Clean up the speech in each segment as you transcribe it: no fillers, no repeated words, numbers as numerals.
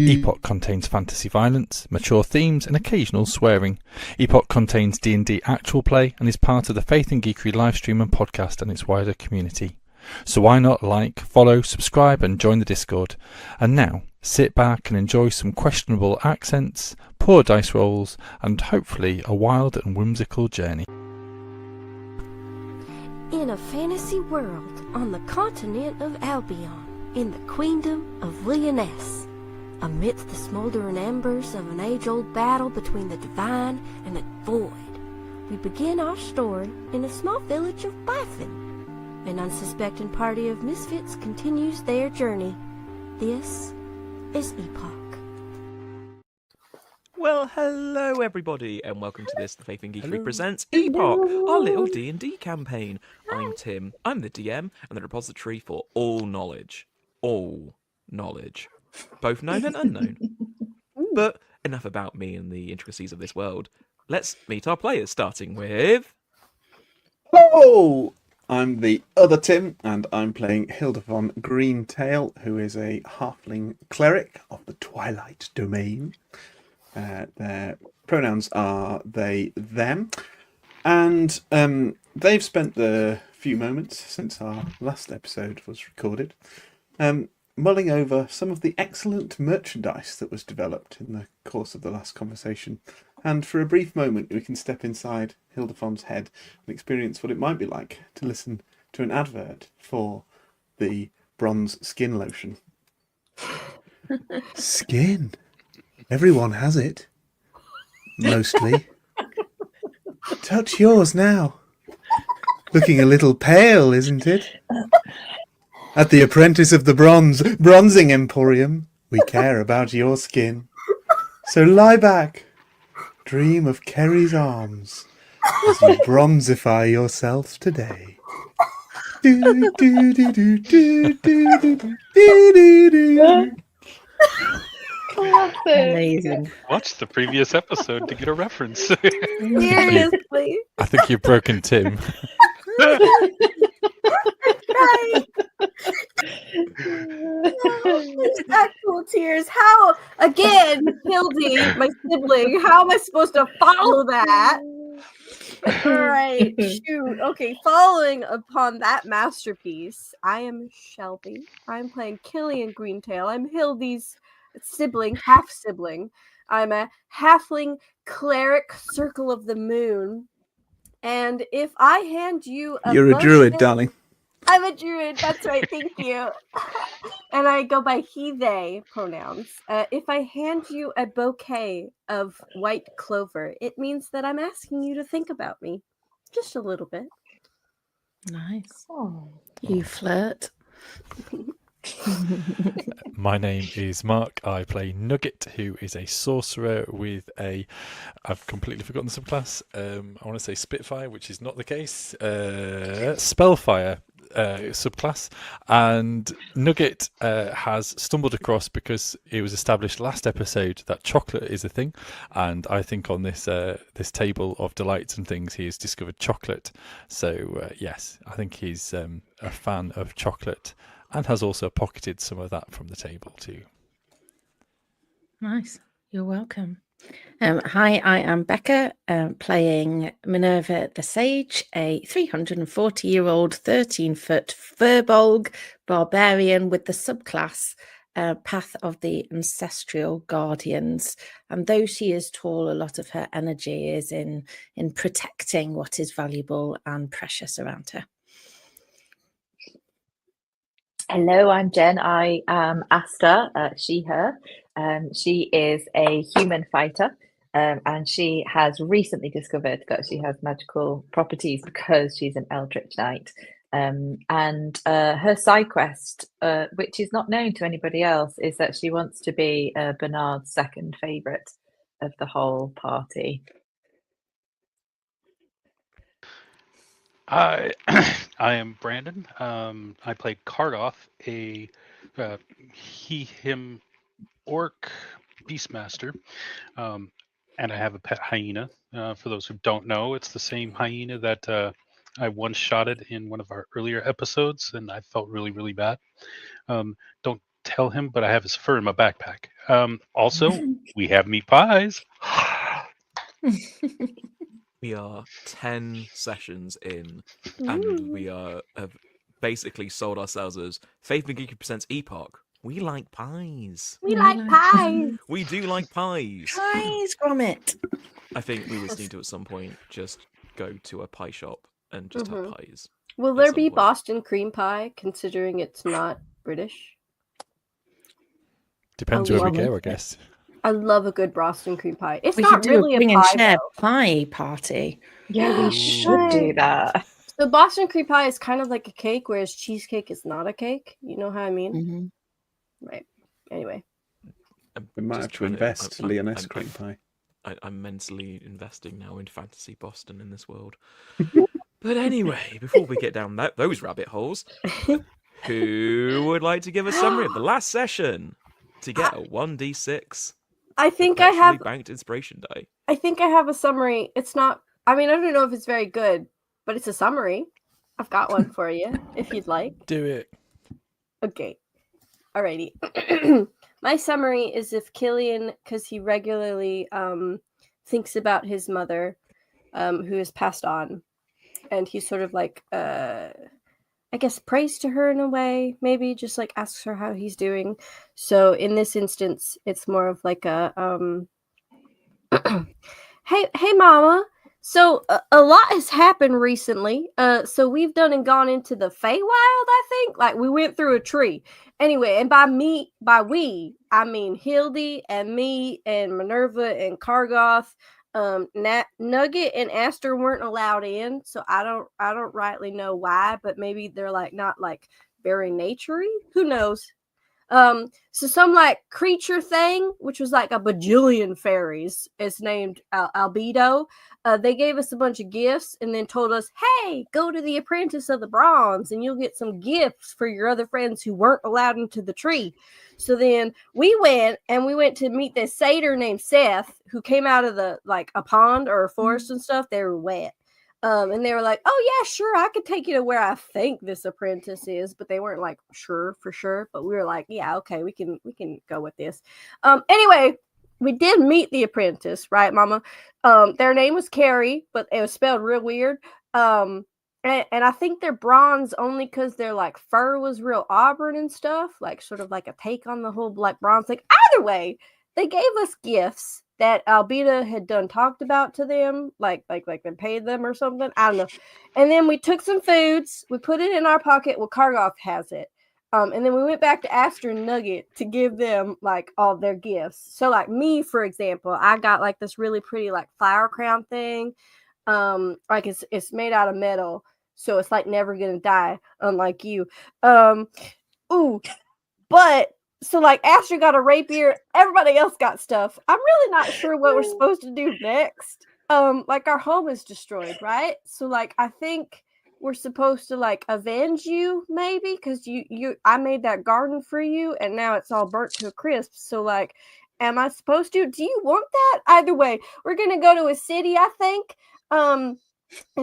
Epoch contains fantasy violence, mature themes and occasional swearing. Epoch contains D&D actual play and is part of the Faith Geekery livestream and podcast and its wider community. So why not like, follow, subscribe and join the Discord. And now, sit back and enjoy some questionable accents, poor dice rolls and hopefully a wild and whimsical journey. In a fantasy world on the continent of Albion, in the queendom of Lyonesse, amidst the smoldering embers of an age-old battle between the divine and the void, we begin our story in a small village of Bython. An unsuspecting party of misfits continues their journey. This is Epoch. Well, hello everybody, and welcome to this, the Faith Geekery presents Epoch, our little D&D campaign. I'm Tim, I'm the DM, and the repository for all knowledge. All knowledge. Both known and unknown. But enough about me and the intricacies of this world. Let's meet our players, starting with... Hello! I'm the other Tim, and I'm playing Hilda von Greentail, who is a halfling cleric of the Twilight Domain. Their pronouns are they, them, and they've spent the few moments since our last episode was recorded mulling over some of the excellent merchandise that was developed in the course of the last conversation. And for a brief moment, we can step inside Hilda von's head and experience what it might be like to listen to an advert for the bronze skin lotion. Skin? Everyone has it. Mostly. Touch yours now. Looking a little pale, isn't it? At the Apprentice of the Bronzing Emporium, we care about your skin. So lie back. Dream of Kerry's arms as you bronzify yourself today. Amazing. Watch the previous episode to get a reference. Seriously. I think you've broken Tim. Right. Actual tears. How, again, Hildy, my sibling, how am I supposed to follow that? All right, shoot. Okay, following upon that masterpiece, I am Shelby. I'm playing Killian Greentail. I'm Hildy's sibling, half-sibling. I'm a halfling cleric, Circle of the Moon. And if I hand you a You're a druid, darling. I'm a druid, that's right, thank you. And I go by he, they pronouns. If I hand you a bouquet of white clover, it means that I'm asking you to think about me. Just a little bit. Nice. Oh. You flirt. My name is Mark. I play Nugget, who is a sorcerer with a... I've completely forgotten the subclass. I want to say Spitfire, which is not the case. Spellfire subclass. And Nugget has stumbled across, because it was established last episode that chocolate is a thing. And I think on this this table of delights and things, he has discovered chocolate. So yes, I think he's a fan of chocolate. And has also pocketed some of that from the table too. Nice. You're welcome. Hi, I am Becca, playing Minerva the Sage, a 340-year-old, 13-foot Furbolg barbarian with the subclass Path of the Ancestral Guardians. And though she is tall, a lot of her energy is in protecting what is valuable and precious around her. Hello, I'm Jen. I am Asta, she, her. She is a human fighter, and she has recently discovered that she has magical properties because she's an Eldritch Knight. And her side quest, which is not known to anybody else, is that she wants to be Bernard's second favourite of the whole party. I am Brandon. I play Kardoth, a he/him orc beastmaster, and I have a pet hyena. For those who don't know, it's the same hyena that I one-shotted in one of our earlier episodes, and I felt really, really bad. Don't tell him, but I have his fur in my backpack. Also, we have meat pies. We are 10 sessions in, and we have basically sold ourselves as Faith Geekery presents Epoch. We like pies. We like pies. We do like pies. Pies, Gromit. I think we just need to, at some point, just go to a pie shop and just have pies. Will at there some be point. Boston cream pie, considering it's not British? Depends I where we love go, it. I guess. I love a good Boston cream pie. It's We not should do really a bring a and pie, share though. pie party. Yeah, we should do that. So Boston cream pie is kind of like a cake, whereas cheesecake is not a cake. You know how I mean? Mhm. Right. Anyway. We might Just have to trying invest I'm- Leoness I'm- cream pie. I'm mentally investing now in fantasy Boston in this world. But anyway, before we get down those rabbit holes, who would like to give a summary of the last session to get a 1d6 I think I perpetually have. banked inspiration die? I think I have a summary. It's not. I mean, I don't know if it's very good, but it's a summary. I've got one for you if you'd like. Do it. Okay. Alrighty. My summary is if Killian, because he regularly thinks about his mother, who has passed on, and he sort of like I guess prays to her in a way, maybe just like asks her how he's doing. So in this instance, it's more of like a hey mama. So a lot has happened recently. So we've done and gone into the Feywild, I think. Like we went through a tree. Anyway, and by we, I mean Hildy and me and Minerva and Kargoth. Nugget and Aster weren't allowed in, so I don't rightly know why, but maybe they're like not like very naturey. Who knows? So some like creature thing, which was like a bajillion fairies, is named Albedo. They gave us a bunch of gifts and then told us, hey, go to the Apprentice of the Bronze and you'll get some gifts for your other friends who weren't allowed into the tree. So then we went to meet this satyr named Seth, who came out of the like a pond or a forest and stuff. They were wet. And they were like, oh yeah, sure, I could take you to where I think this apprentice is, but they weren't like sure for sure. But we were like, yeah, okay, we can go with this. Anyway, we did meet the apprentice, right, Mama? Their name was Carrie, but it was spelled real weird. And I think they're bronze only because their like fur was real auburn and stuff, like sort of like a take on the whole like bronze thing. Either way, they gave us gifts that Albita had done talked about to them, like they paid them or something. I don't know. And then we took some foods, we put it in our pocket. Well, Kargoth has it. And then we went back to Aster and Nugget to give them like all their gifts. So like me, for example, I got like this really pretty like flower crown thing. Like it's made out of metal, so it's like never gonna die, unlike you. But so like Aster got a rapier, everybody else got stuff. I'm really not sure what we're supposed to do next. Like our home is destroyed, right? So like I think we're supposed to like avenge you, maybe, because I made that garden for you and now it's all burnt to a crisp. So like, am I supposed to? Do you want that? Either way, we're gonna go to a city, I think, and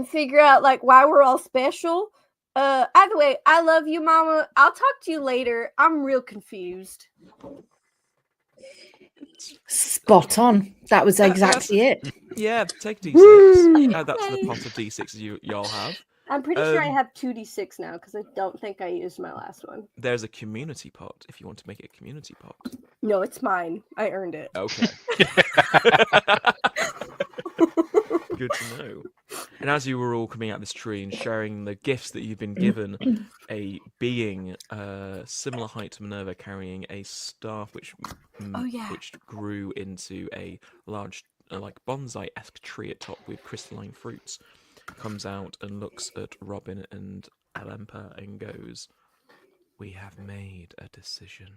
figure out like why we're all special. Either way, I love you, Mama. I'll talk to you later. I'm real confused. Spot on. That was exactly it. Yeah, take d6. Add that to the pot of d6s y'all have. I'm pretty sure I have 2d6 now because I don't think I used my last one. There's a community pot if you want to make it a community pot. No, it's mine. I earned it. Okay. Good to know. And as you were all coming out this tree and sharing the gifts that you've been given, a being similar height to Minerva carrying a staff which grew into a large like bonsai-esque tree at top with crystalline fruits, comes out and looks at Robin and Alempa and goes, "We have made a decision."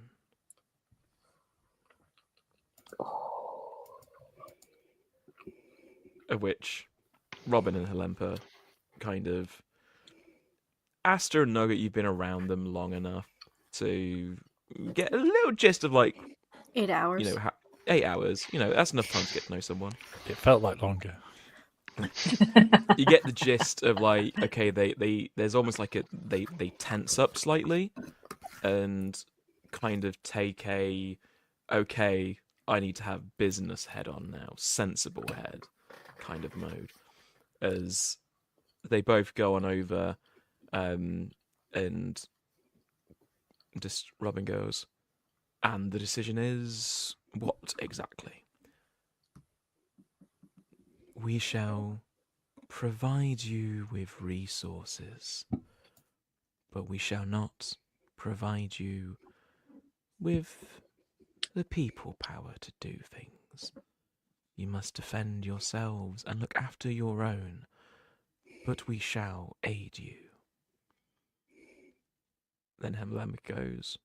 Of which Robin and Halempa kind of... Aster and Nugget, you've been around them long enough to get a little gist of like... 8 hours. 8 hours. That's enough time to get to know someone. It felt like longer. You get the gist of like, okay, they there's almost like they tense up slightly, and kind of take a, okay, I need to have business head on now, sensible head kind of mode, as they both go on over, and just Robin goes, and the decision is what exactly? We shall provide you with resources, but we shall not provide you with the people power to do things. You must defend yourselves and look after your own, but we shall aid you. Then Hemlam goes,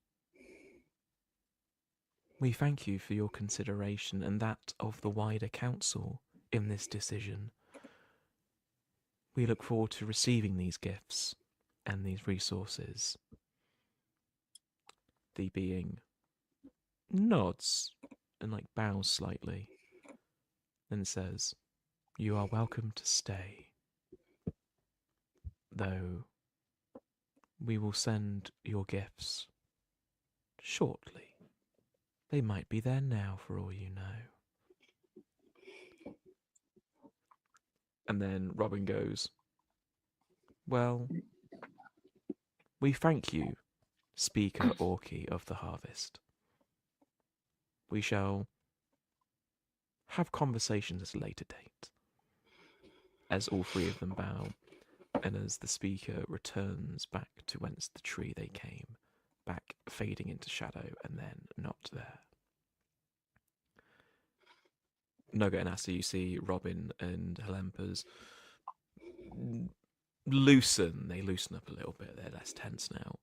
we thank you for your consideration and that of the wider council in this decision. We look forward to receiving these gifts and these resources. The being nods and bows slightly, then says, you are welcome to stay, though we will send your gifts shortly. They might be there now for all you know. And then Robin goes, well, we thank you, Speaker Orky of the Harvest. We shall have conversations at a later date. As all three of them bow, and as the speaker returns back to whence the tree they came, back fading into shadow and then not there. Nugget and Asta, you see Robin and Helempa's loosen. They loosen up a little bit. They're less tense now.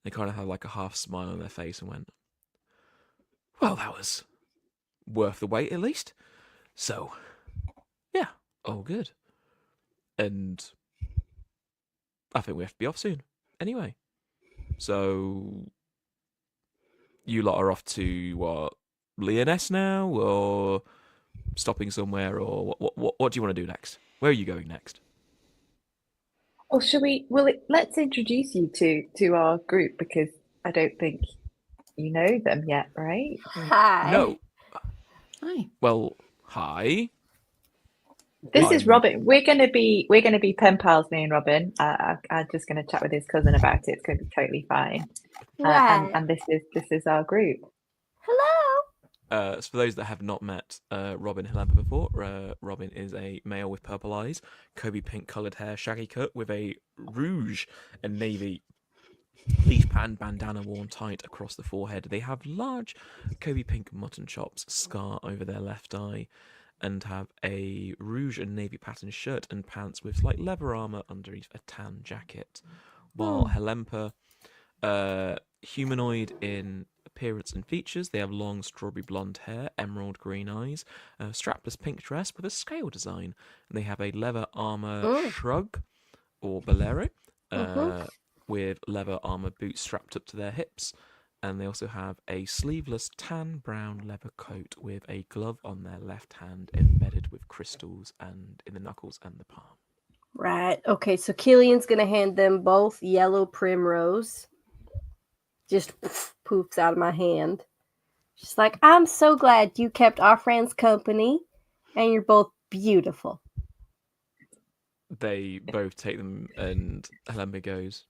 They kind of have a half smile on their face and went, well, that was worth the wait at least. So, yeah, all good. And I think we have to be off soon. Anyway. So, you lot are off to, what, Lyonesse now? Or stopping somewhere? Or what do you want to do next? Where are you going next? Or should we? Let's introduce you to our group, because I don't think you know them yet, right? Hi. No. Hi. Well, hi. This is Robin. We're gonna be pen pals, me and Robin. I'm just gonna chat with his cousin about it. It's gonna be totally fine. Right. And this is our group. Hello. So for those that have not met Robin Helampa before, Robin is a male with purple eyes, Kobe pink coloured hair, shaggy cut with a rouge and navy leaf pattern bandana worn tight across the forehead. They have large Kobe pink mutton chops, scar over their left eye, and have a rouge and navy pattern shirt and pants with slight leather armour underneath a tan jacket. While Helampa, humanoid in appearance and features, they have long strawberry blonde hair, emerald green eyes, a strapless pink dress with a scale design, and they have a leather armour shrug or bolero with leather armour boots strapped up to their hips, and they also have a sleeveless tan brown leather coat with a glove on their left hand embedded with crystals and in the knuckles and the palm. Right. Okay, so Killian's going to hand them both yellow primrose. Just poofs out of my hand. She's like, I'm so glad you kept our friends company, and you're both beautiful. They both take them, and Helampa goes,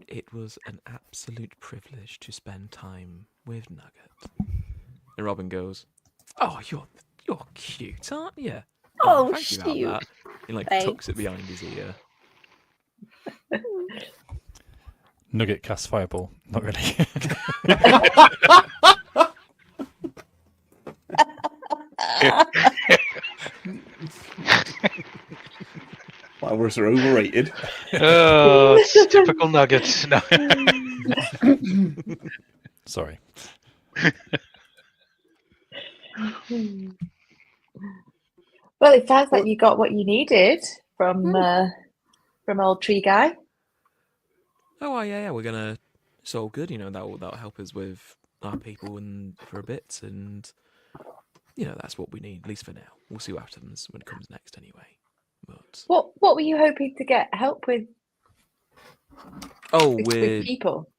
it was an absolute privilege to spend time with Nugget. And Robin goes, oh, you're cute, aren't you? Oh, thank you about that. He Thanks. tucks it behind his ear. Nugget casts Fireball. Not really. Flowers are overrated. Oh, it's typical Nuggets. No. Sorry. Well, it sounds like you got what you needed from old Tree Guy. Oh, yeah, we're gonna. It's all good, that'll help us with our people and for a bit, and that's what we need, at least for now. We'll see what happens when it comes next, anyway. But What were you hoping to get help with? oh, with with people.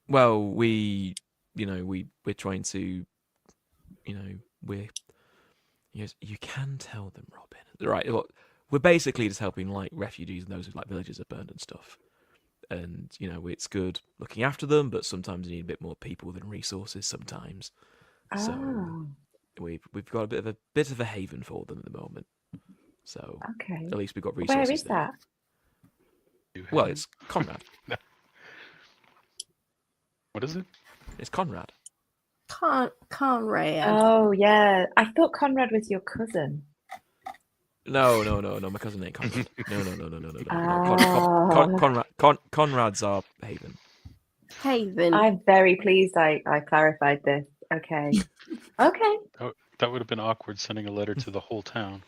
Well, we're trying to, we're you can tell them, Robin. Right, well, we're basically just helping like refugees and those who like villages are burned and stuff. And it's good looking after them, but sometimes you need a bit more people than resources. Sometimes, so Oh, we've got a bit of a haven for them at the moment. So okay. at least we've got resources. Where is there. that? Well, it's Conrad. What is it? It's Conrad. Conrad. Oh, yeah. I thought Conrad was your cousin. No. My cousin ain't Conrad. No. Ah. Conrad's our haven. Haven. I'm very pleased I clarified this. Okay. Okay. That would have been awkward sending a letter to the whole town.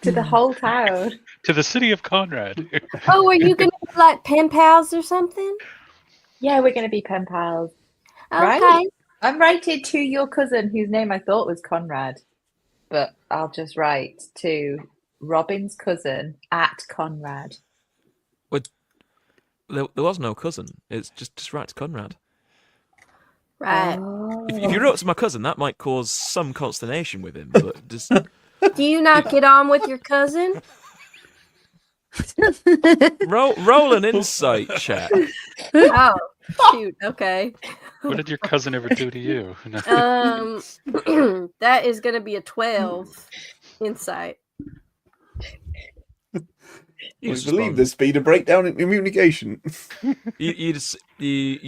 To the whole town. To the city of Conrad. Oh, are you gonna be like pen pals or something? Yeah, we're going to be pen pals. Okay. Right? I'm writing to your cousin, whose name I thought was Conrad, but I'll just write to Robin's cousin at Conrad. There was no cousin. It's just right to Conrad. Right. Oh. If you wrote to my cousin, that might cause some consternation with him. But just Do you not get on with your cousin? roll an insight check. Oh, shoot. Okay. What did your cousin ever do to you? That is gonna be a 12 insight. You We just believe respond. there's been a breakdown in communication. You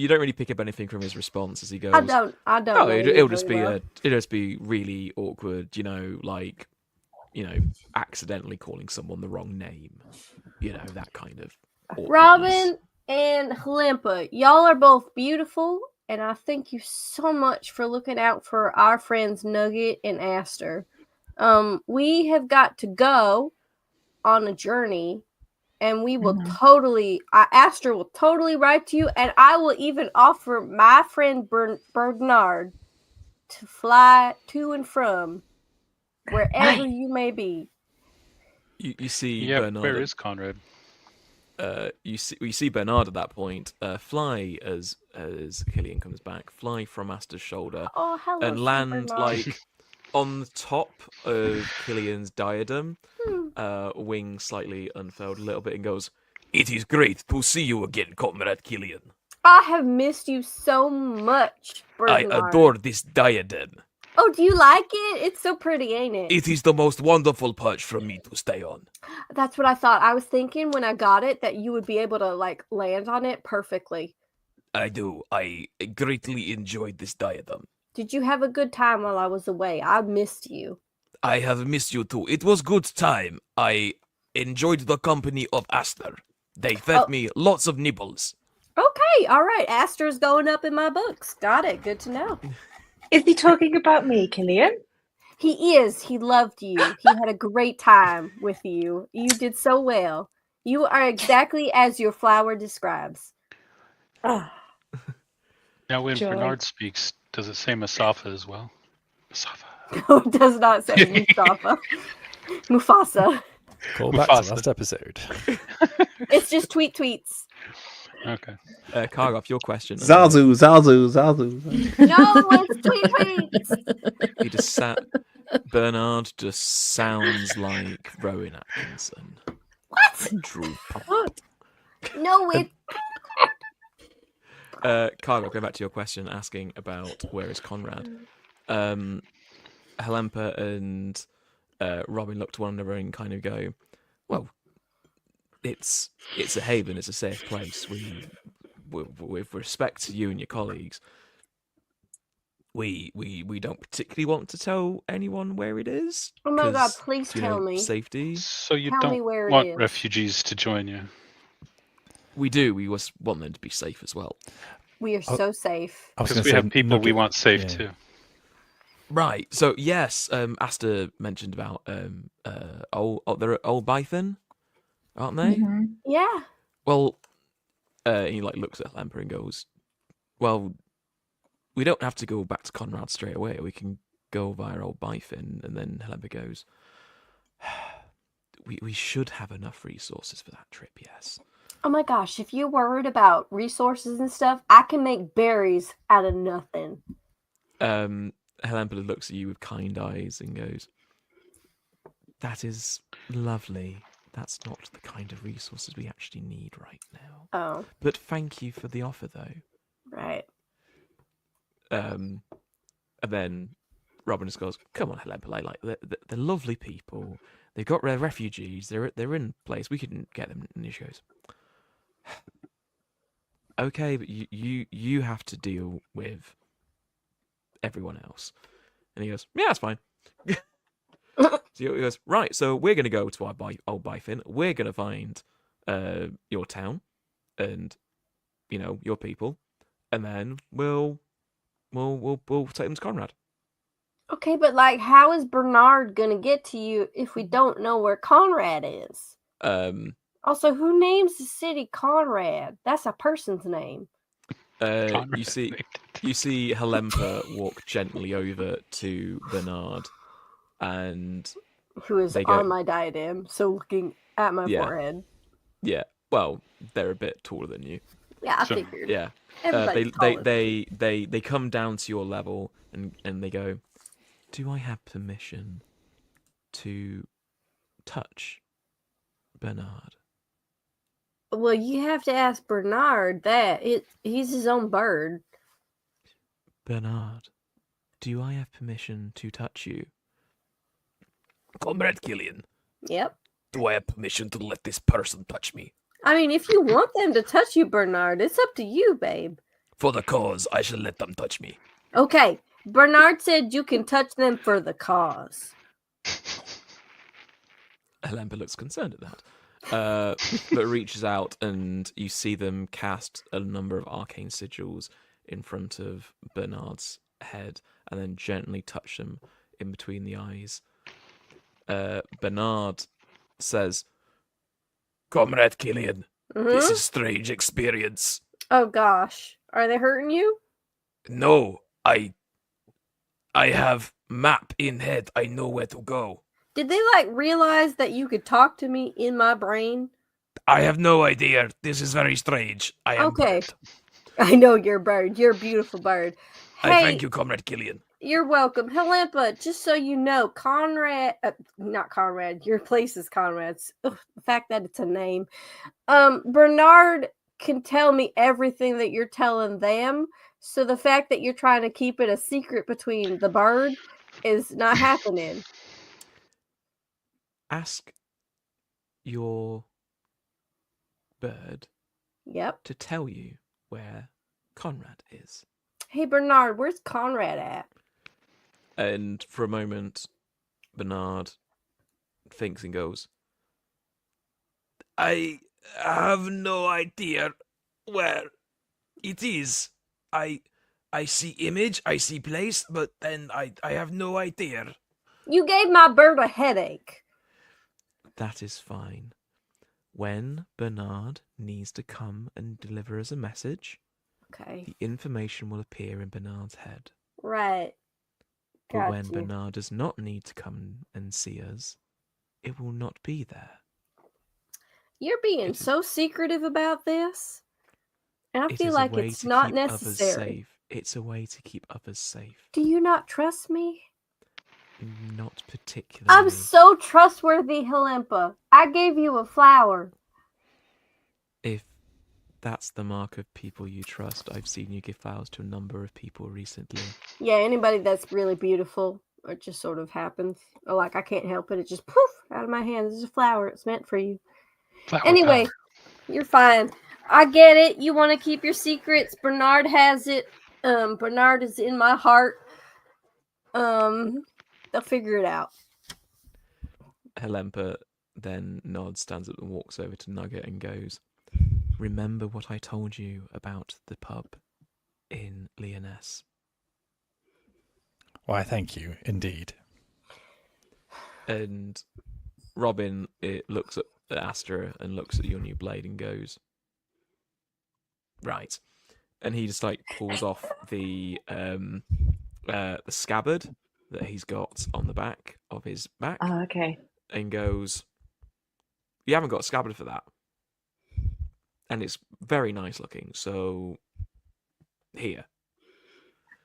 don't really pick up anything from his response as he goes. I don't. Oh, know you it'll just very be well. it'll just be really awkward, accidentally calling someone the wrong name, that kind of. awkwardness. Robin and Halimpa, y'all are both beautiful, and I thank you so much for looking out for our friends Nugget and Aster. We have got to go on a journey, and we will Aster will totally write to you, and I will even offer my friend Birdnard to fly to and from wherever you may be. You see Yeah, Bernard. where is Conrad? You see Bernard at that point fly as Killian comes back, fly from Aster's shoulder Oh, hello, and land Bernard. like on the top of Killian's diadem, wings slightly unfurled a little bit, and goes, "It is great to see you again, Comrade Killian. I have missed you so much, I Birdnard. adore this diadem. Oh, do you like it? It's so pretty, ain't it? It is the most wonderful perch for me to stay on. That's what I thought. I was thinking when I got it that you would be able to like land on it perfectly. I do. I greatly enjoyed this diadem. Did you have a good time while I was away? I missed you. I have missed you too. It was good time. I enjoyed the company of Aster. They fed me lots of nibbles. Okay, all right. Aster's going up in my books. Got it. Good to know. Is he talking about me, Killian? He is. He loved you. He had a great time with you. You did so well. You are exactly as your flower describes. Ah, Now, when Joy. Bernard speaks, does it say Masafa as well? Masafa. No, it does not say Mustafa. Mufasa. Call back to Mufasa. last episode. It's just tweets. Okay. Kargoff, your question. Zazu. No, it's tweets. He just sat. Bernard just sounds like Rowan Atkinson. What? True. what? No, it. Kargoff, going back to your question, asking about where is Conrad. Halempa and Robin look to one another and kind of go, well, it's a haven, it's a safe place. We with respect to you and your colleagues, we don't particularly want to tell anyone where it is. Oh my God, 'cause, please tell me. Safety. So you Tell me don't where it want is. refugees to join you? We do. We just want them to be safe as well. We are so safe. I was Because gonna we say have people we Nugget. want safe Yeah. too. Right. So yes, Aster mentioned about they're old Bython, aren't they? Mhm. Yeah. Well, he like looks at Lamper and goes, "Well, we don't have to go back to Conrad straight away. We can go via old Bython." And then Lamper goes, "We should have enough resources for that trip. Yes." Oh my gosh, if you're worried about resources and stuff, I can make berries out of nothing. Helempa looks at you with kind eyes and goes, "That is lovely. That's not the kind of resources we actually need right now. Oh, But thank you for the offer, though." right. And then Robin just goes, "Come on, Helempa, like they're lovely people. They've got their refugees. They're in place. We can get them." And she goes, "Okay, but you have to deal with everyone else." And he goes, "Yeah, that's fine." So he goes, "Right, so we're going to go to our old Byfin. We're going to find your town and, your people. And then we'll take them to Conrad." Okay, but like, how is Bernard gonna get to you if we don't know where Conrad is? Also, who names the city Conrad? That's a person's name. Conrad, You see right. Helempa walk gently over to Bernard, and Who is they go, on my diadem, so looking at my Yeah. forehead. yeah. Well, they're a bit taller than you. Yeah, I So- figured. Yeah. Everybody's taller than me. They come down to your level and they go, "Do I have permission to touch Bernard?" Well, you have to ask Bernard that. He's his own bird. "Bernard, do I have permission to touch you?" "Comrade Killian, Yep. do I have permission to let this person touch me? I mean, if you want them to touch you, Bernard, it's up to you, babe. For the cause, I shall let them touch me." Okay, Bernard said you can touch them for the cause. Helempa looks concerned at that, but reaches out and you see them cast a number of arcane sigils in front of Bernard's head and then gently touch them in between the eyes. Bernard says, "Comrade Killian, this Mhm. is strange experience. Oh gosh, are they hurting you? No, I have map in head. I know where to go. Did they like realize that you could talk to me in my brain? I have no idea. This is very strange. I am Okay. bird. I know you're a bird. You're a beautiful bird. I Hey, thank you, Comrade Killian." you're welcome. Helempa, just so you know, Conrad, not Conrad, your place is Conrad's. Ugh, the fact that it's a name. Bernard can tell me everything that you're telling them. So the fact that you're trying to keep it a secret between the bird is not happening. Ask your bird Yep. to tell you where Conrad is. Hey, Bernard, where's Conrad at? And for a moment, Bernard thinks and goes, "I have no idea where it is. I see image, I see place, but then I have no idea." You gave my bird a headache. "That is fine. When Bernard needs to come and deliver us a message, Okay. the information will appear in Bernard's head. Right. But Got when you. Bernard does not need to come and see us, it will not be there. You're being It is- so secretive about this. And I It feel is like a way it's to not keep others necessary. safe. It's a way to keep others safe. Do you not trust me? Not particularly. I'm so trustworthy, Helempa. I gave you a flower. If that's the mark of people you trust, I've seen you give flowers to a number of people recently. Yeah, anybody that's really beautiful, it just sort of happens. Or like I can't help it. It just poof out of my hand. This is a flower. It's meant for you. Flower Anyway, power. you're fine. I get it. You want to keep your secrets. Bernard has it. Bernard is in my heart. They'll figure it out. Helempa then nods, stands up and walks over to Nugget and goes, "Remember what I told you about the pub in Lyonesse?" Why, thank you, indeed. And Robin looks at Astra and looks at your new blade and goes, "Right." And he just like pulls off the scabbard that he's got on the back of his back Oh, okay. and goes, "You haven't got a scabbard for that." and it's very nice looking. So here,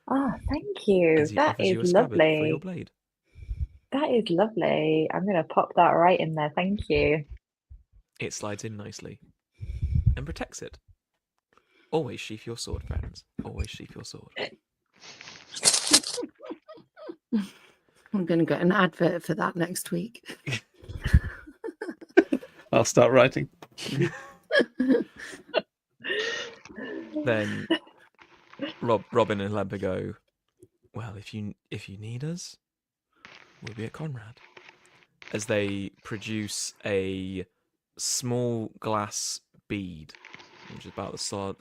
Oh, thank you. as he That offers you a is scabbard for your lovely. blade. That is lovely. I'm going to pop that right in there. Thank you. It slides in nicely and protects it. Always sheath your sword, friends. Always sheath your sword. I'm going to get an advert for that next week. I'll start writing. Then Robin and Lemper go, well, if you need us, we'll be at Conrad. As they produce a small glass bead, which is about the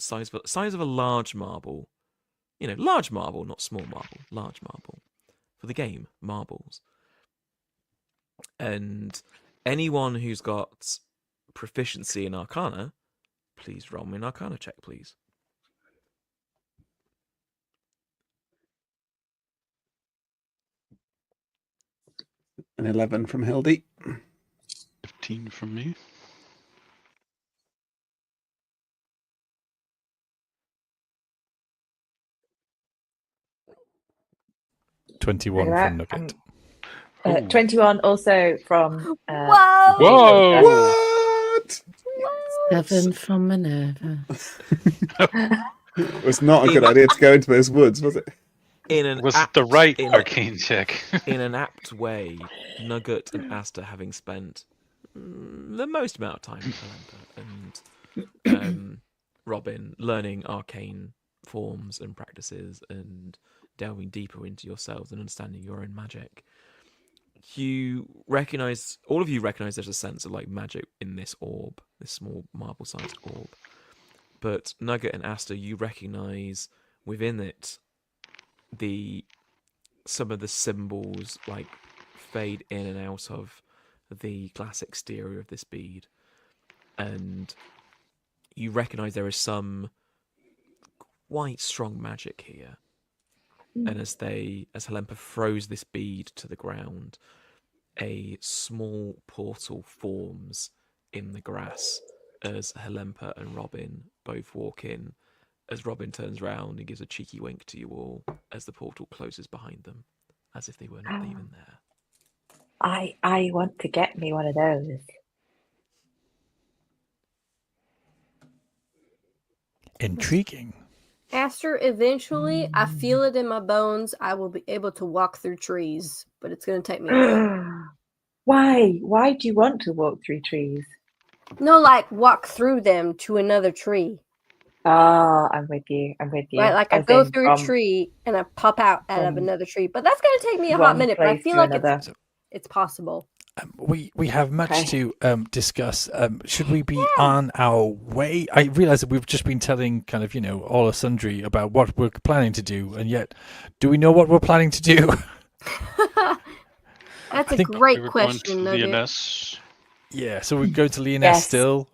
size of a large marble. You know, large marble, not small marble, large marble. For the game, marbles. And anyone who's got proficiency in Arcana, please roll me an Arcana check, please. An 11 from Hildy. 15 from me. $21 Right, from Nugget. 21 also from. Whoa! Whoa! What? 7 from Minerva. It was not a good idea to go into those woods, was it? In an Was it apt, the right in, arcane check? in an apt way, Nugget and Asta having spent the most amount of time with Atlanta and Robin learning arcane forms and practices and delving deeper into yourselves and understanding your own magic. All of you recognize there's a sense of like magic in this orb, this small marble-sized orb. But Nugget and Asta, you recognize within it some of the symbols like fade in and out of the glass exterior of this bead, and you recognize there is some quite strong magic here. And as Helempa throws this bead to the ground, a small portal forms in the grass as Helempa and Robin both walk in. As Robin turns round and gives a cheeky wink to you all as the portal closes behind them, as if they were not even there. I want to get me one of those. Intriguing. Aster, eventually, I feel it in my bones. I will be able to walk through trees, but it's going to take me a while. Why? Why do you want to walk through trees? No, like walk through them to another tree. Oh, I'm with you. Right, like I As go in through a from tree and I pop out of from another tree. But that's going to take me a hot one minute. But I place feel to like another. it's possible. We have much Okay. to discuss. Should we be on our way? I realise that we've just been telling kind of, all or sundry about what we're planning to do, and yet, do we know what we're planning to do? That's I a think great we were question, going to Nugget. Lyonesse. Yeah, so we're going to Lyonesse Yes. still,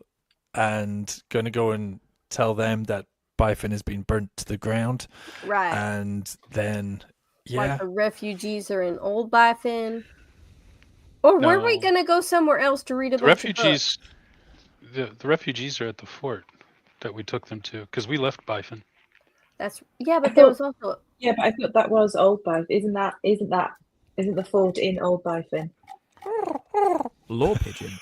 and going to go and tell them that Bifin has been burnt to the ground, Right. and then, Like the refugees are in Old Bifin. Or were we No. going to go somewhere else to read a The bunch of books? refugees, the refugees are at the fort that we took them to because we left Bifin. But there was also Yeah, but I thought that was Old Bifin. Isn't the fort in Old Bifin? Law Pigeon.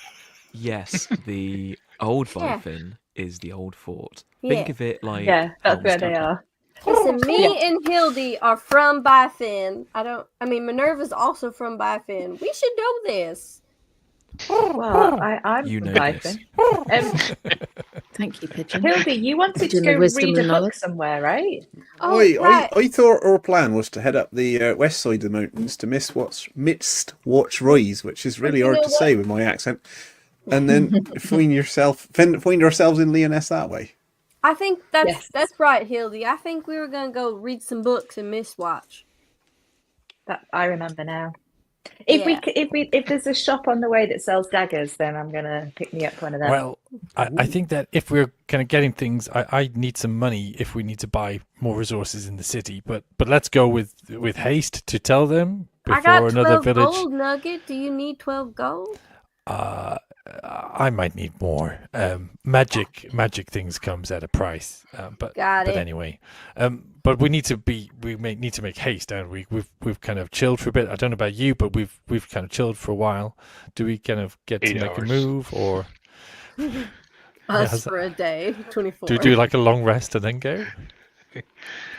Yes, the old Yeah. Bifin is the old fort. Yeah. Think of it like Yeah, that's where they Helm's are. Listen, me and Hildy are from Bifin. Minerva's also from Bifin. We should know this. Well, I'm You from know Bifin. Thank you, Pigeon. Hildy, you wanted to Pigeon go of wisdom read a and book knowledge. somewhere, right? Oh, I right. thought our plan was to head up the west side of the mountains to midst Watch Rise, which is really You hard know to say with my accent, and then find ourselves in Lyonesse that way. I think Yes. that's right, Hildy. I think we were gonna go read some books and Mistwatch. That I remember now. If there's a shop on the way that sells daggers, then I'm gonna pick me up one of them. Well, I think that if we're kind of getting things, I need some money if we need to buy more resources in the city. But let's go with haste to tell them I before got another 12 village. gold, Nugget. Do you need 12 gold? I I might need more. Magic things comes at a price. But Got it. anyway, but we need to make haste, don't we? We've kind of chilled for a bit. I don't know about you, but we've kind of chilled for a while. Do we kind of get 8 to make a hours. move, or Us for a day, 24. do we do like a long rest and then go?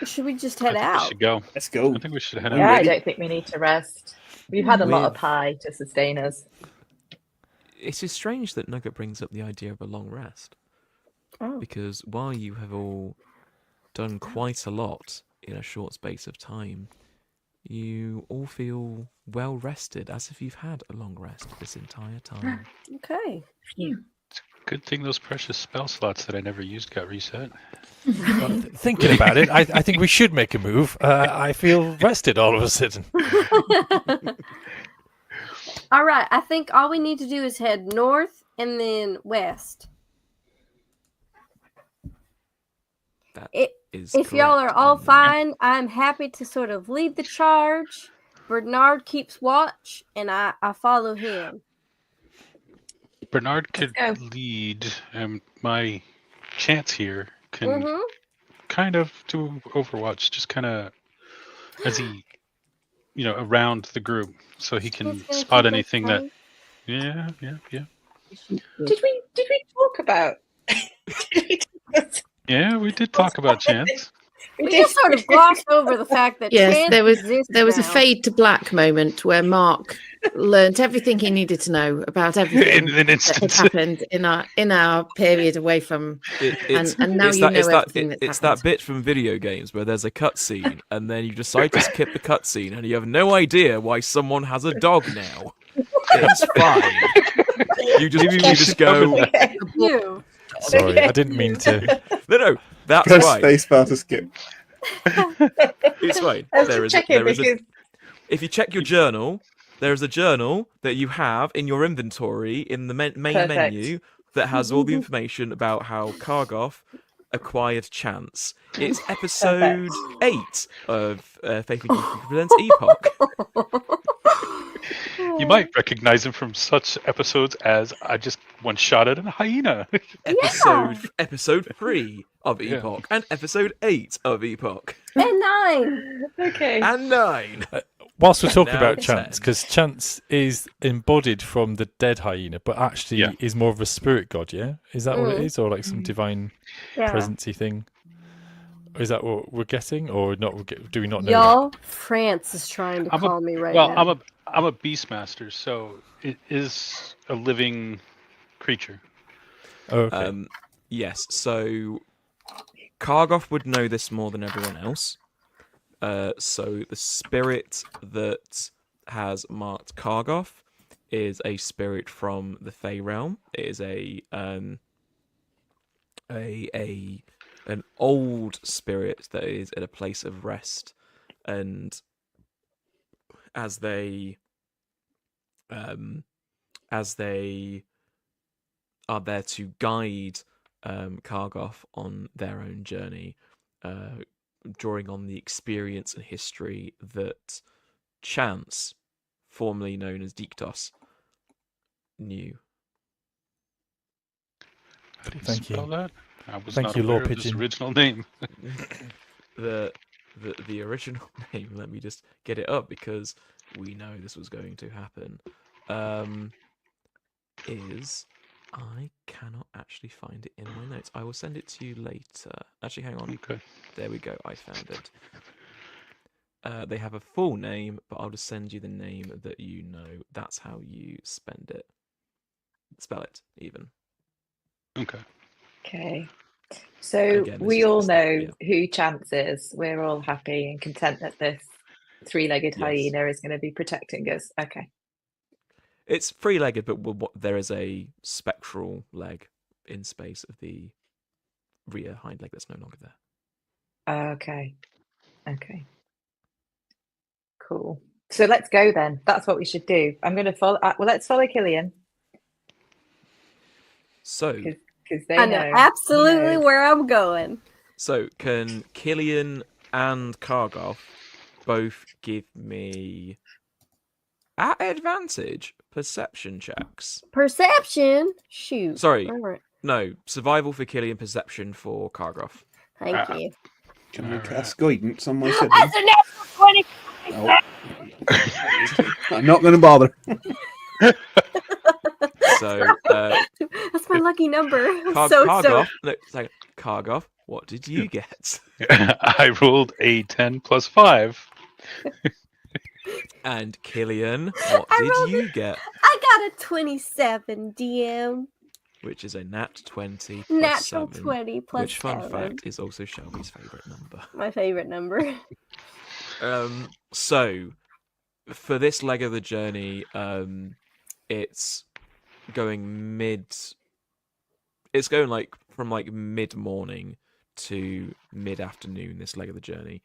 Should we just I head think we out? should go. Let's go. I think we should head Yeah, out. I don't think we need to rest. We've had a lot of We've- pie to sustain us. It is strange that Nugget brings up the idea of a long rest, Oh. because while you have all done quite a lot in a short space of time, you all feel well rested, as if you've had a long rest this entire time. Okay. Good thing those precious spell slots that I never used got reset. Well, thinking about it, I think we should make a move. I feel rested all of a sudden. All right. I think all we need to do is head north and then west. That It- is If y'all are correct, all Nugget. fine, I'm happy to sort of lead the charge. Birdnard keeps watch, and I follow him. Bernard could go. lead, and my chance here can Mm-hmm. kind of do Overwatch, just kind of as he, around the group, so he can spot anything that. Yeah. Did we talk about? Yeah, we did talk about chance. We just sort of glossed over the fact that Yes, chance exists there was a now. fade to black moment where Mark learnt everything he needed to know about everything In an that instant. had happened in our period away from. And now it's you that, know it's that, everything that's it's that happened. bit from video games where there's a cutscene and then you decide to skip the cutscene and you have no idea why someone has a dog now. It's fine. You just go, You. Sorry, I didn't mean to. no, that's Press fine. spacebar to skip. It's fine. I was There just is, checking there is a, because if you check your journal, there is a journal that you have in your inventory in the main Perfect. menu that has all the information about how Kargoth acquired Chance. It's episode 8 of Faith Geekery Presents Epoch. You might recognize him from such episodes as I just one-shotted a hyena. Episode 3 of Yeah. Epoch and episode 8 of Epoch And 9. okay. and 9. Whilst we're talking Now about 10. Chance, because Chance is embodied from the dead hyena, but actually Yeah. is more of a spirit god, yeah? Is that what it Mm. is? Or like some divine Yeah. presency thing? Is that what we're getting? Or not? Do we not know? Y'all, France is trying to I'm a- call me right Well, now. I'm a beastmaster, so it is a living creature. Yet? Oh, okay. Yes, so Kargoth would know this more than everyone else. So the spirit that has marked Kargoth is a spirit from the Fey realm. It is an old spirit that is at a place of rest, and as they are there to guide Kargoth on their own journey, drawing on the experience and history that Chance, formerly known as Diktos, knew. How do you Thank you. spell that? I was Thank not you, aware Lord of this Pigeon. original name. The original name, let me just get it up because we know this was going to happen, is... I cannot actually find it in my notes. I will send it to you later. Actually, hang on. Okay. There we go. I found it. They have a full name, but I'll just send you the name that you know. That's how you spell it, even. Okay. Okay. So Again, this we is all just- know yeah. who Chance is. We're all happy and content that this three-legged Yes. hyena is going to be protecting us. Okay. It's three-legged, but there is a spectral leg in space of the rear hind leg that's no longer there. Okay. Okay. Cool. So let's go then. That's what we should do. I'm going to follow. Well, let's follow Killian So, because they I know absolutely where I'm going. can Killian and Kargoth both give me at advantage, perception checks. Perception? Shoot. Sorry. All right. No, survival for Killian, perception for Kargoff. Thank you. Can I All cast guidance on my sibling? That's a natural 20. Oh. I'm not going to bother. So, That's my lucky number. Kargoff, no, second. Kargoff, what did you get? I rolled a 10 plus 5. And Killian, what did you get? I got a 27, DM. Which is a nat 20 plus Natural 7, 20 plus which, fun 7. fact, is also Shelby's favourite number. My favorite number. So, for this leg of the journey, it's going It's going like from like mid-morning to mid-afternoon. This leg of the journey,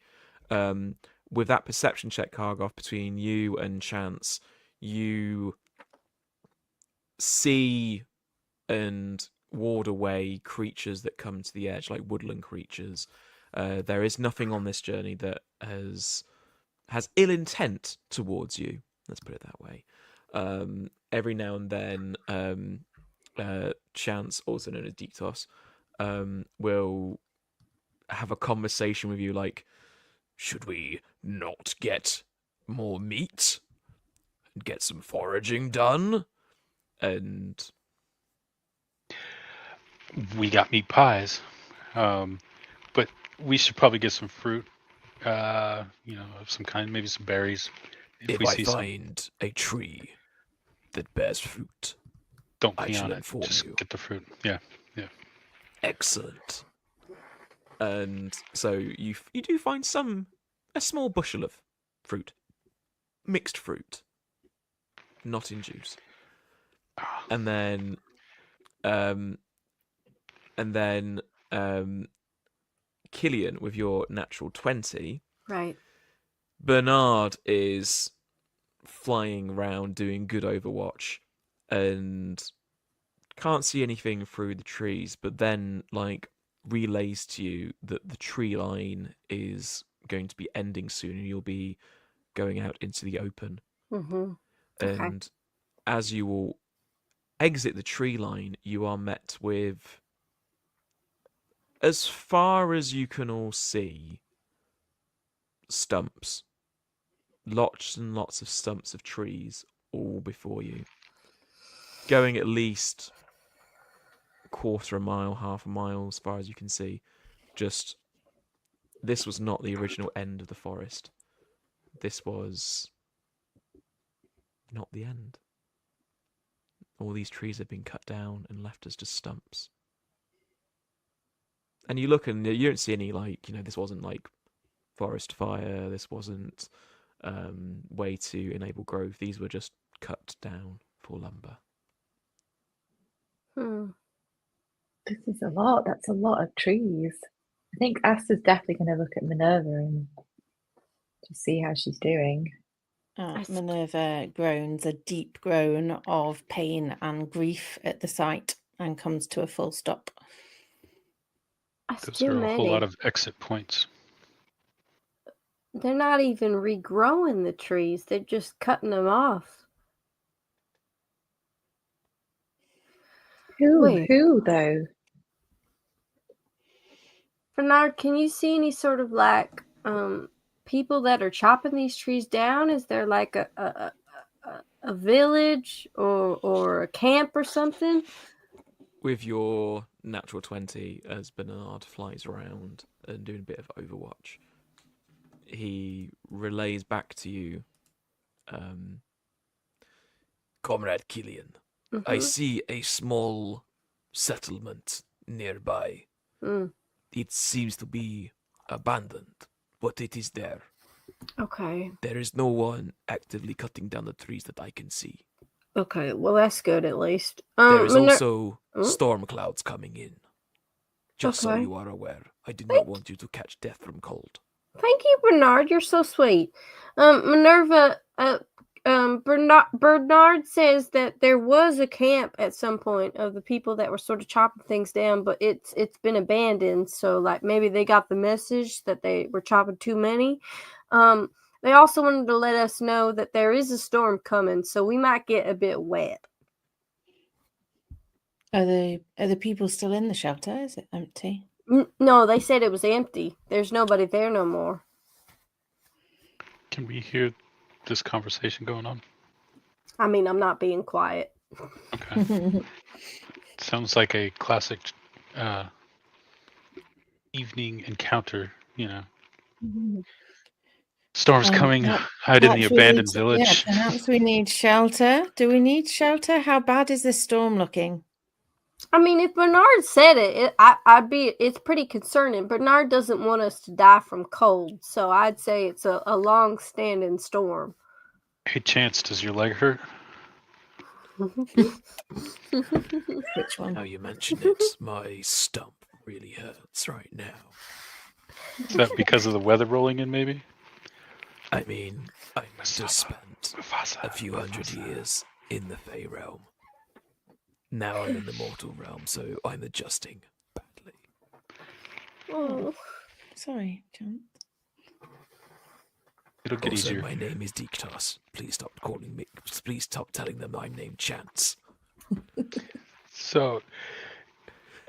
with that perception check, Kargoff, between you and Chance, you see and ward away creatures that come to the edge, like woodland creatures. There is nothing on this journey that has ill intent towards you. Let's put it that way. Every now and then, Chance, also known as Dictos, will have a conversation with you like, should we not get more meat and get some foraging done? And We got meat pies, but we should probably get some fruit, of some kind, maybe some berries. if we I see some, find a tree that bears fruit, don't I be shall on it. inform Just you. get the fruit. Yeah. Excellent. And so you do find a small bushel of fruit, mixed fruit, not in juice, and then Killian, with your natural 20, Right. Birdnard is flying around doing good Overwatch and can't see anything through the trees, but then like relays to you that the tree line is going to be ending soon and you'll be going out into the open. Mm-hmm. Okay. And as you will exit the tree line, you are met with, as far as you can all see, stumps. Lots and lots of stumps of trees all before you. Going at least quarter a mile, half a mile, as far as you can see. Just, this was not the original end of the forest. This was not the end. All these trees have been cut down and left as just stumps. And you look and you don't see any, this wasn't like forest fire, this wasn't way to enable growth. These were just cut down for lumber. This is a lot. That's a lot of trees. I think Asta's definitely going to look at Minerva and to see how she's doing. Minerva groans a deep groan of pain and grief at the sight and comes to a full stop. That's Those too are a many. whole lot of exit points. They're not even regrowing the trees. They're just cutting them off. Who though? Bernard, can you see any sort of people that are chopping these trees down? Is there like a village or a camp or something? With your natural 20, as Birdnard flies around and doing a bit of Overwatch, he relays back to you, Comrade Killian, I see a small settlement nearby. It seems to be abandoned, but it is there. Okay. There is no one actively cutting down the trees that I can see. Okay, well that's good at least. There is also storm clouds coming in. Just so Okay. you are aware. I do not want you to catch death from cold. Thank you, Bernard. You're so sweet. Minerva, Birdnard says that there was a camp at some point of the people that were sort of chopping things down, but it's been abandoned. So like maybe they got the message that they were chopping too many. They also wanted to let us know that there is a storm coming, so we might get a bit wet. Are the people still in the shelter? Is it empty? No, they said it was empty. There's nobody there no more. Can we hear this conversation going on? I mean, I'm not being quiet. Okay. Sounds like a classic evening encounter, Storm's coming, hide in the abandoned village. Yeah, perhaps we need shelter. Do we need shelter? How bad is this storm looking? I mean, if Birdnard said it's pretty concerning. Birdnard doesn't want us to die from cold, so I'd say it's a long-standing storm. Hey, Chance, does your leg hurt? Which one? Now you mention it, my stump really hurts right now. Is that because of the weather rolling in, maybe? I mean, I must have spent a few hundred years in the Fey realm. Now I'm in the mortal realm, so I'm adjusting badly. Oh, sorry, John. It'll get Also, easier. my name is Diktos. Please stop calling me. Please stop telling them I'm named Chance. So,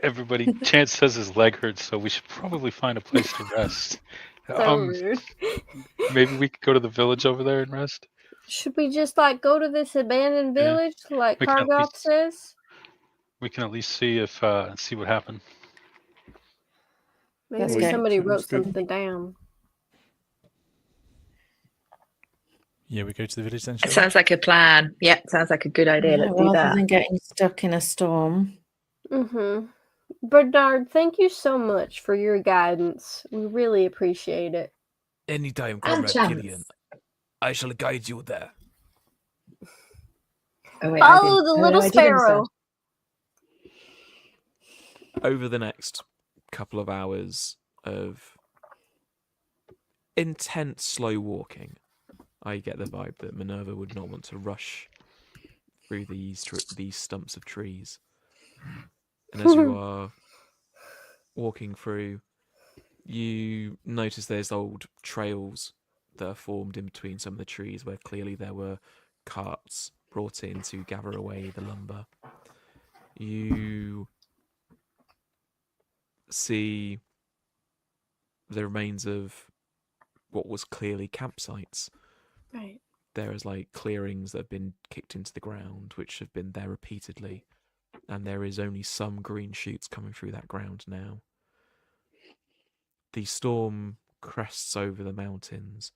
everybody, Chance says his leg hurts, so we should probably find a place to rest. so rude. Maybe we could go to the village over there and rest. Should we just go to this abandoned Yeah. village, like We can at Kargoth least- says? We can at least see see what happened. Maybe That's good. somebody Sounds wrote good. something down. Yeah, we go to the village then. shall we? Sounds like a plan. Yeah, sounds like a good idea. Let's do Rather that. than getting stuck in a storm. Mm-hmm. Birdnard, thank you so much for your guidance. We really appreciate it. Anytime, And Conrad Chance. Killian, I shall guide you there. Oh, wait, I Follow didn't- the oh, little I did sparrow. understand. Over the next couple of hours of intense slow walking, I get the vibe that Minerva would not want to rush through these stumps of trees. And as you are walking through, you notice there's old trails that are formed in between some of the trees where clearly there were carts brought in to gather away the lumber. You see the remains of what was clearly campsites. Right. There is clearings that have been kicked into the ground, which have been there repeatedly, and there is only some green shoots coming through that ground now. The storm crests over the mountains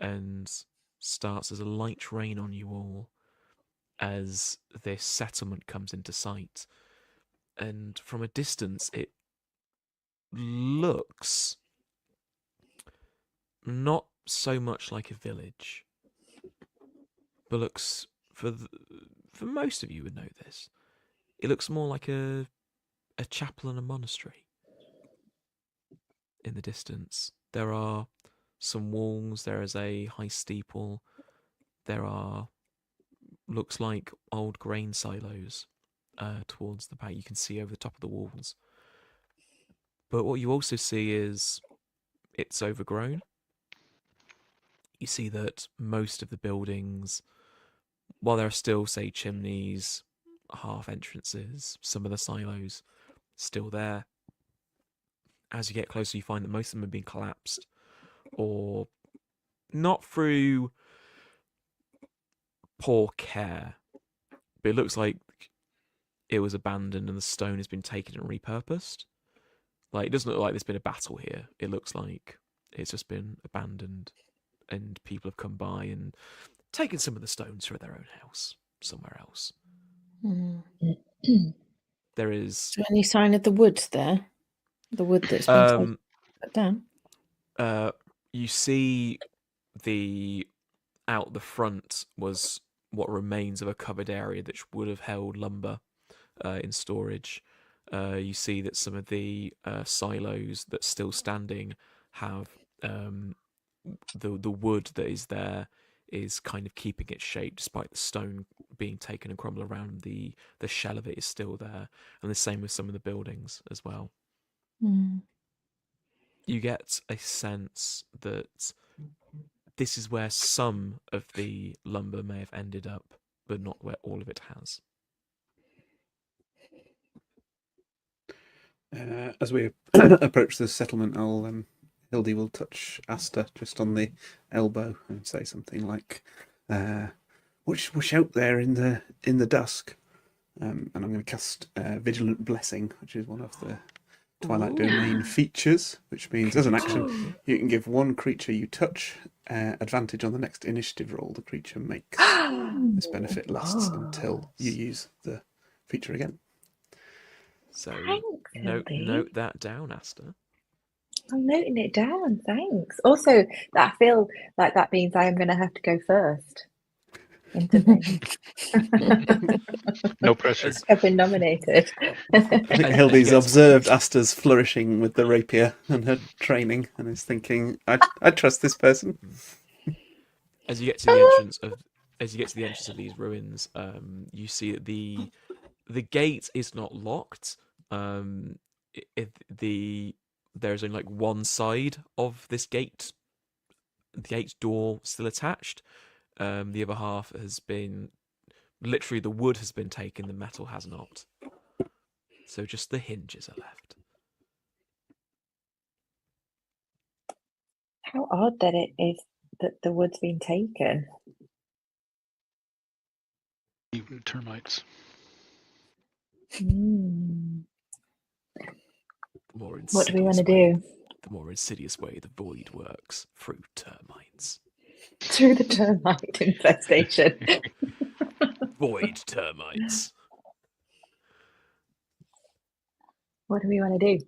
and starts as a light rain on you all as this settlement comes into sight. And from a distance, it looks not so much like a village, but looks, for most of you would know this, it looks more like a chapel and a monastery. In the distance, there are some walls, there is a high steeple, there are, looks like old grain silos towards the back. You can see over the top of the walls. But what you also see is it's overgrown. You see that most of the buildings, while there are still, say, chimneys, half entrances, some of the silos still there, as you get closer, you find that most of them have been collapsed, or not through poor care, but it looks like it was abandoned and the stone has been taken and repurposed. It doesn't look like there's been a battle here. It looks like it's just been abandoned and people have come by and taken some of the stones for their own house somewhere else. There is... Is there any sign of the wood there? The wood that's been put down? You see out the front was what remains of a covered area that would have held lumber in storage. You see that some of the silos that's still standing have the wood that is there is kind of keeping its shape despite the stone being taken and crumbled around. The shell of it is still there, and the same with some of the buildings as well. You get a sense that this is where some of the lumber may have ended up, but not where all of it has. As we approach the settlement, Hildy will touch Asta just on the elbow and say something like, "Watch out there in the dusk." And I'm going to cast Vigilant Blessing, which is one of the Twilight Domain features, which means as an action, you can give one creature you touch advantage on the next initiative roll the creature makes. This benefit lasts until you use the feature again. So Thanks, Hildy. note that down, Asta. I'm noting it down. Thanks. Also, I feel like that means I am going to have to go first. No pressure. I've been nominated. I think Hildy's observed Asta's flourishing with the rapier and her training, and is thinking, "I trust this person." As you get to the entrance of these ruins, you see that the gate is not locked. There's only like one side of this gate. The gate door still attached. The other half has been literally, the wood has been taken, the metal has not. So just the hinges are left. How odd that it is that the wood's been taken. Termites. What do we want to do? The more insidious way the void works, through termites. Through the termite infestation. Void termites. What do we want to do?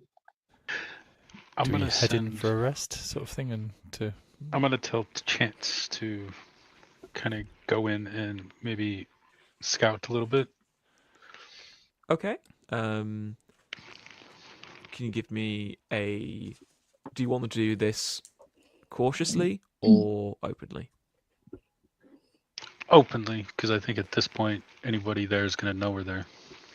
I'm going to head in for a rest, sort of thing, and to. I'm going to tell Chance to kind of go in and maybe scout a little bit. Okay. Can you give me a? Do you want to do this cautiously or openly? Openly, because I think at this point anybody there is going to know we're there.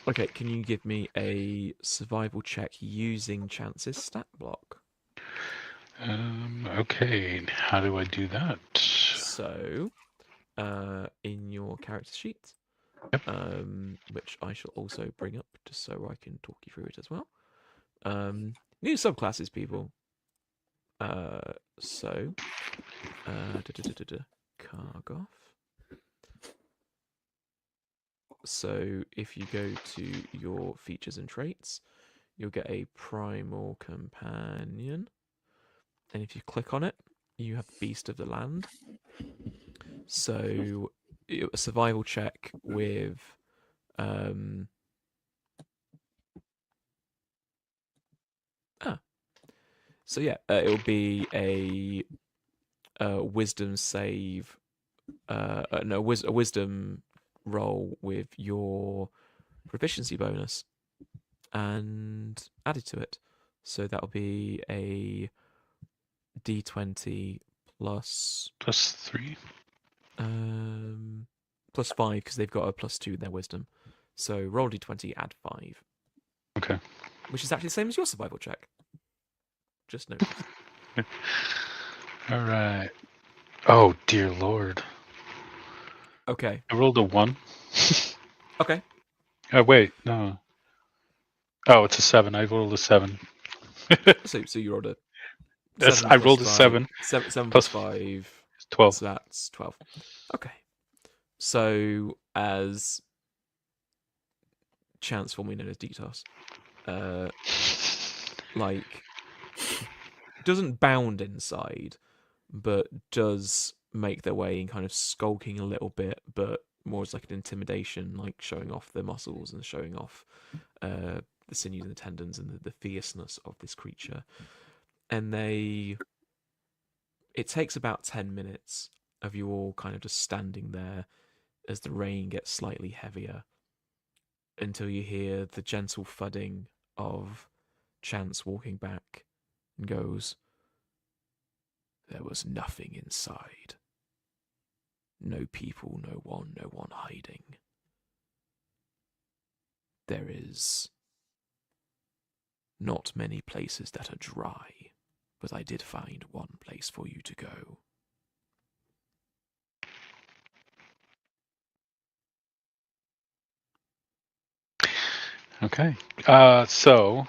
Okay, can you give me a survival check using Chance's stat block? Okay, how do I do that? So, in your character sheet, yep. Which I shall also bring up just so I can talk you through it as well. New subclasses, people. Kargoth. So if you go to your features and traits, you'll get a primal companion. And if you click on it, you have Beast of the Land. So a survival check with So yeah, it'll be a wisdom save, a wisdom roll with your proficiency bonus and added to it. So that'll be a d20 plus 3, plus 5 because they've got a +2 in their wisdom. So roll d20, add 5. Okay. Which is actually the same as your survival check. Just notice. All right. Oh dear Lord. Okay. I rolled a 1. Okay. Wait, no. Oh, it's a 7. I rolled a 7. So you rolled a. I rolled a 7. 7 plus 5. 12. So that's 12. Okay. So as Chance, formerly known as Ditos, doesn't bound inside, but does make their way in kind of skulking a little bit, but more as like an intimidation, like showing off their muscles and showing off the sinews and the tendons and the fierceness of this creature. And it takes about 10 minutes of you all kind of just standing there as the rain gets slightly heavier until you hear the gentle thudding of Chance walking back and goes, "There was nothing inside. No people, no one hiding. There is not many places that are dry, but I did find one place for you to go. Okay. So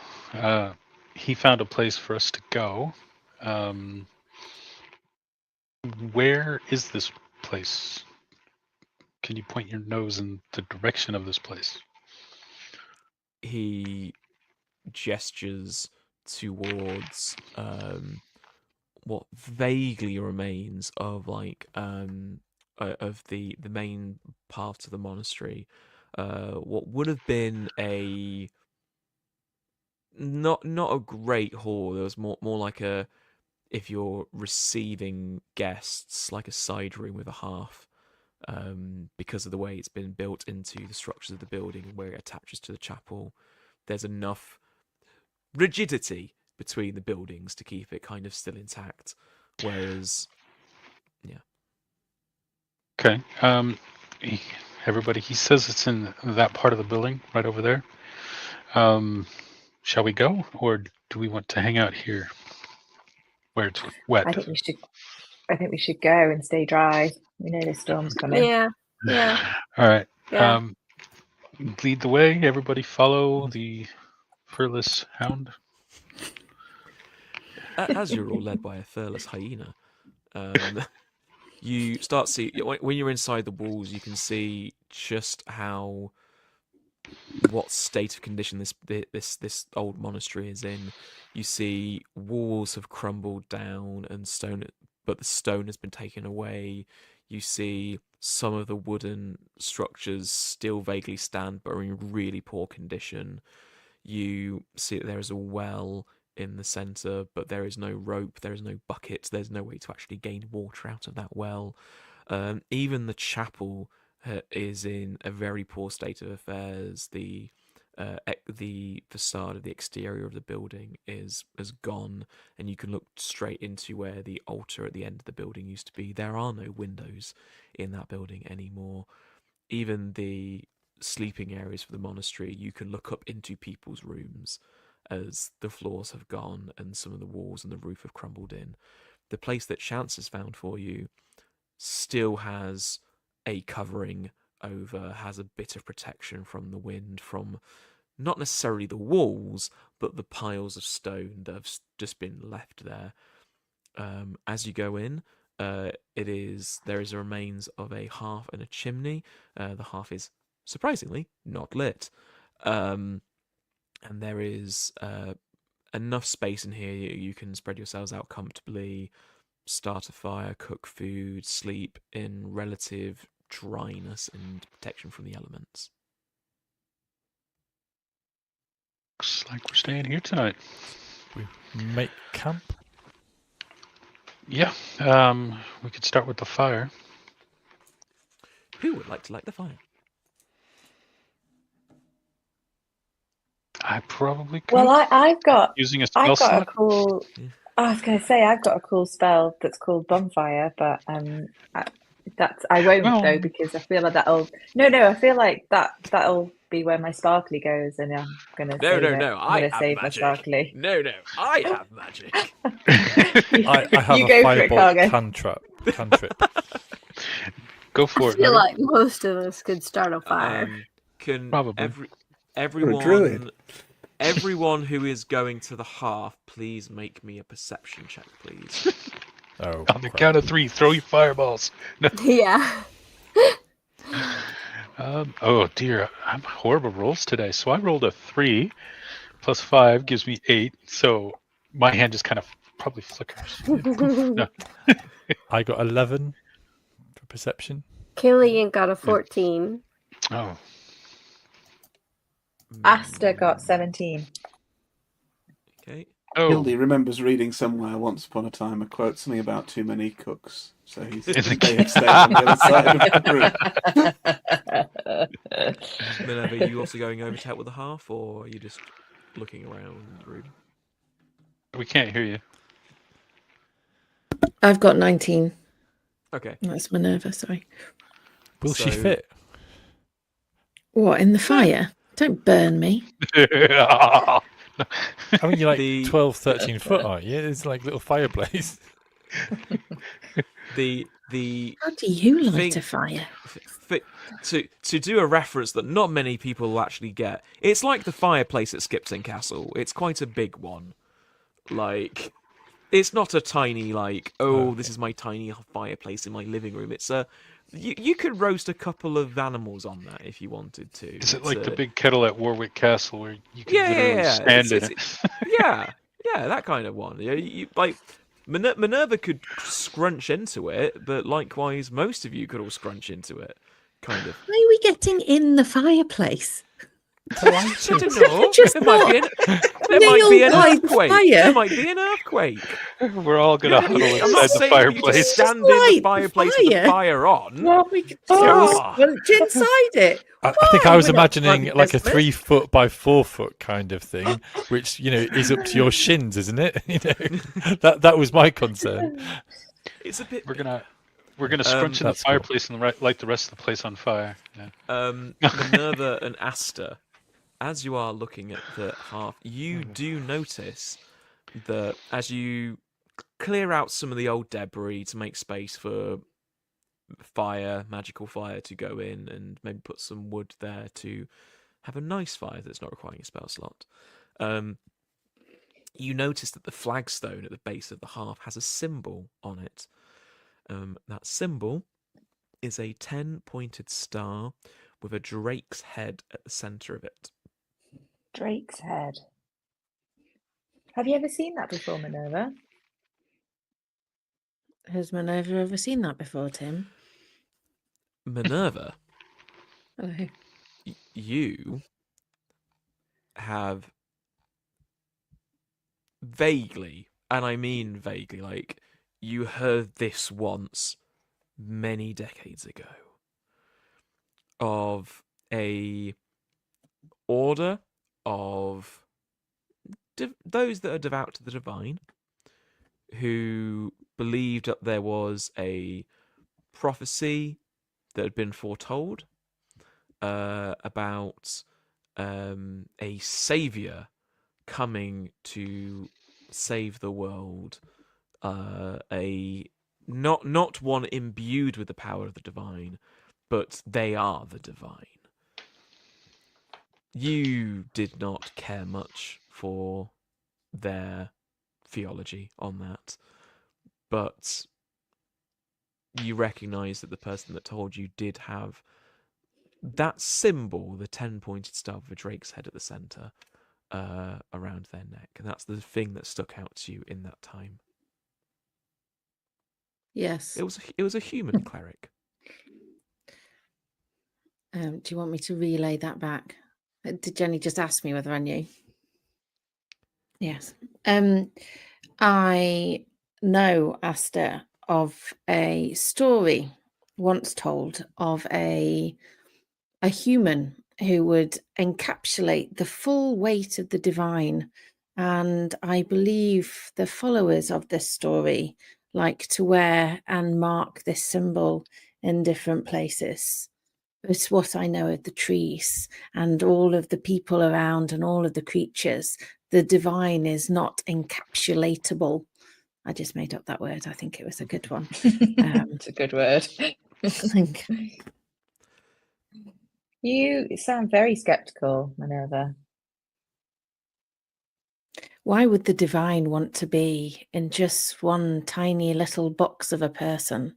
he found a place for us to go. Where is this place? Can you point your nose in the direction of this place? He gestures towards what vaguely remains of of the main path to the monastery. What would have been a not a great hall. There was more like a, if you're receiving guests, like a side room with a half, because of the way it's been built into the structures of the building and where it attaches to the chapel. There's enough rigidity between the buildings to keep it kind of still intact. Whereas, yeah. Okay. Everybody, he says it's in that part of the building, right over there. Shall we go, or do we want to hang out here, where it's wet? I think we should go and stay dry. We know the storm's coming. Yeah. All right. Yeah. Lead the way. Everybody, follow the furless hound. As you're all led by a furless hyena, you start see when you're inside the walls, you can see just what state of condition this old monastery is in. You see walls have crumbled down and but the stone has been taken away. You see some of the wooden structures still vaguely stand, but are in really poor condition. You see that there is a well in the centre, but there is no rope, there is no bucket, there's no way to actually gain water out of that well. Even the chapel is in a very poor state of affairs. The facade of the exterior of the building has gone, and you can look straight into where the altar at the end of the building used to be. There are no windows in that building anymore. Even the sleeping areas for the monastery, you can look up into people's rooms as the floors have gone and some of the walls and the roof have crumbled in. The place that Chance has found for you still has a covering over, has a bit of protection from the wind, from not necessarily the walls, but the piles of stone that have just been left there. As you go in, there is a remains of a hearth and a chimney. The hearth is surprisingly not lit. And there is enough space in here you can spread yourselves out comfortably, start a fire, cook food, sleep in relative dryness and protection from the elements. Looks like we're staying here tonight. We make camp. Yeah. We could start with the fire. Who would like to light the fire? I probably could. Well, I've got using a spell a slot. cool. I was going to say I've got a cool spell that's called bonfire, but I won't though, because I feel like that'll. No, I feel like that'll be where my sparkly goes, and I'm going to save it. No. I'm going to save my sparkly. No, I have magic. I have You a go for it, fireball Cargo. cantrip. Go for I it. feel Nugget. like most of us could start a fire. Can Probably. everyone who is going to the hearth, please make me a perception check, please. Oh, On the count of 3, throw your fireballs. No. Yeah. Oh dear, I'm horrible rolls today. So I rolled a 3 plus 5 gives me 8. So my hand just kind of probably flickers. No. I got 11 for perception. Killian got a 14. Oh, Asta got 17. Okay. oh, Hildy remembers reading somewhere once upon a time a quote, something about too many cooks. So he's In the they have stayed on the other side of the group. Minerva, are you also going over to help with the hearth, or are you just looking around the room? we can't hear you. I've got 19. Okay. That's Minerva, sorry. Will she So- fit? What, in the fire? Don't burn me. I mean, you're like The- 12, 13 foot, aren't you? It's like a little fireplace. the How do you light thing a fire? to do a reference that not many people will actually get. It's like the fireplace at Skipton Castle. It's quite a big one. Like, it's not a tiny this is my tiny fireplace in my living room. It's you could roast a couple of animals on that if you wanted to. Is it like the big kettle at Warwick Castle where you can literally yeah. stand in it? Yeah, that kind of one. You like Minerva could scrunch into it, but likewise, most of you could all scrunch into it, kind of. Why are we getting in the fireplace? I don't know. Just There might be an earthquake. There might be an earthquake. We're all gonna huddle I'm not inside the saying for you to fireplace. stand in the fireplace with the fire on. Well, we could scrunch inside it. I think I was we're not imagining fun, like a Christmas. 3 foot by 4 foot kind of thing, which is up to your shins, isn't it? That was my concern. It's a bit. We're gonna scrunch in the fireplace and light the rest of the place on fire. Yeah. Minerva and Asta, as you are looking at the half, you do notice that as you clear out some of the old debris to make space for magical fire to go in, and maybe put some wood there to have a nice fire that's not requiring a spell slot. You notice that the flagstone at the base of the hearth has a symbol on it. That symbol is a 10-pointed star with a drake's head at the center of it. Drake's head. Have you ever seen that before, Minerva? Has Minerva ever seen that before, Tim? Minerva, Hello. you have vaguely, and I mean vaguely, like you heard this once many decades ago, of a order of those that are devout to the divine, who believed that there was a prophecy that had been foretold about a savior coming to save the world, not one imbued with the power of the divine, but they are the divine. You did not care much for their theology on that, but you recognize that the person that told you did have that symbol, the 10-pointed star with a drake's head at the center, around their neck, and that's the thing that stuck out to you in that time. Yes. It was a human cleric. Do you want me to relay that back? Did Jenny just ask me whether I knew? Yes. I know, Asta, of a story once told of a human who would encapsulate the full weight of the divine. And I believe the followers of this story like to wear and mark this symbol in different places. It's what I know of the trees and all of the people around and all of the creatures. The divine is not encapsulatable. I just made up that word. I think it was a good one. It's a good word. Thank You sound very skeptical, Minerva. Why would the divine want to be in just one tiny little box of a person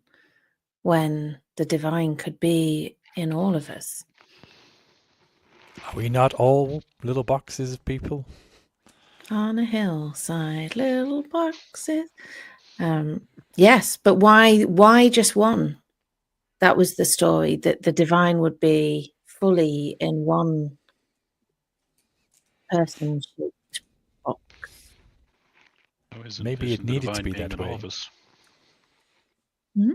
when the divine could be in all of us? Are we not all little boxes of people? On a hillside, little boxes. Yes, but why just one? That was the story, that the divine would be fully in one person-shaped box. Maybe it needed to be that way. Hmm?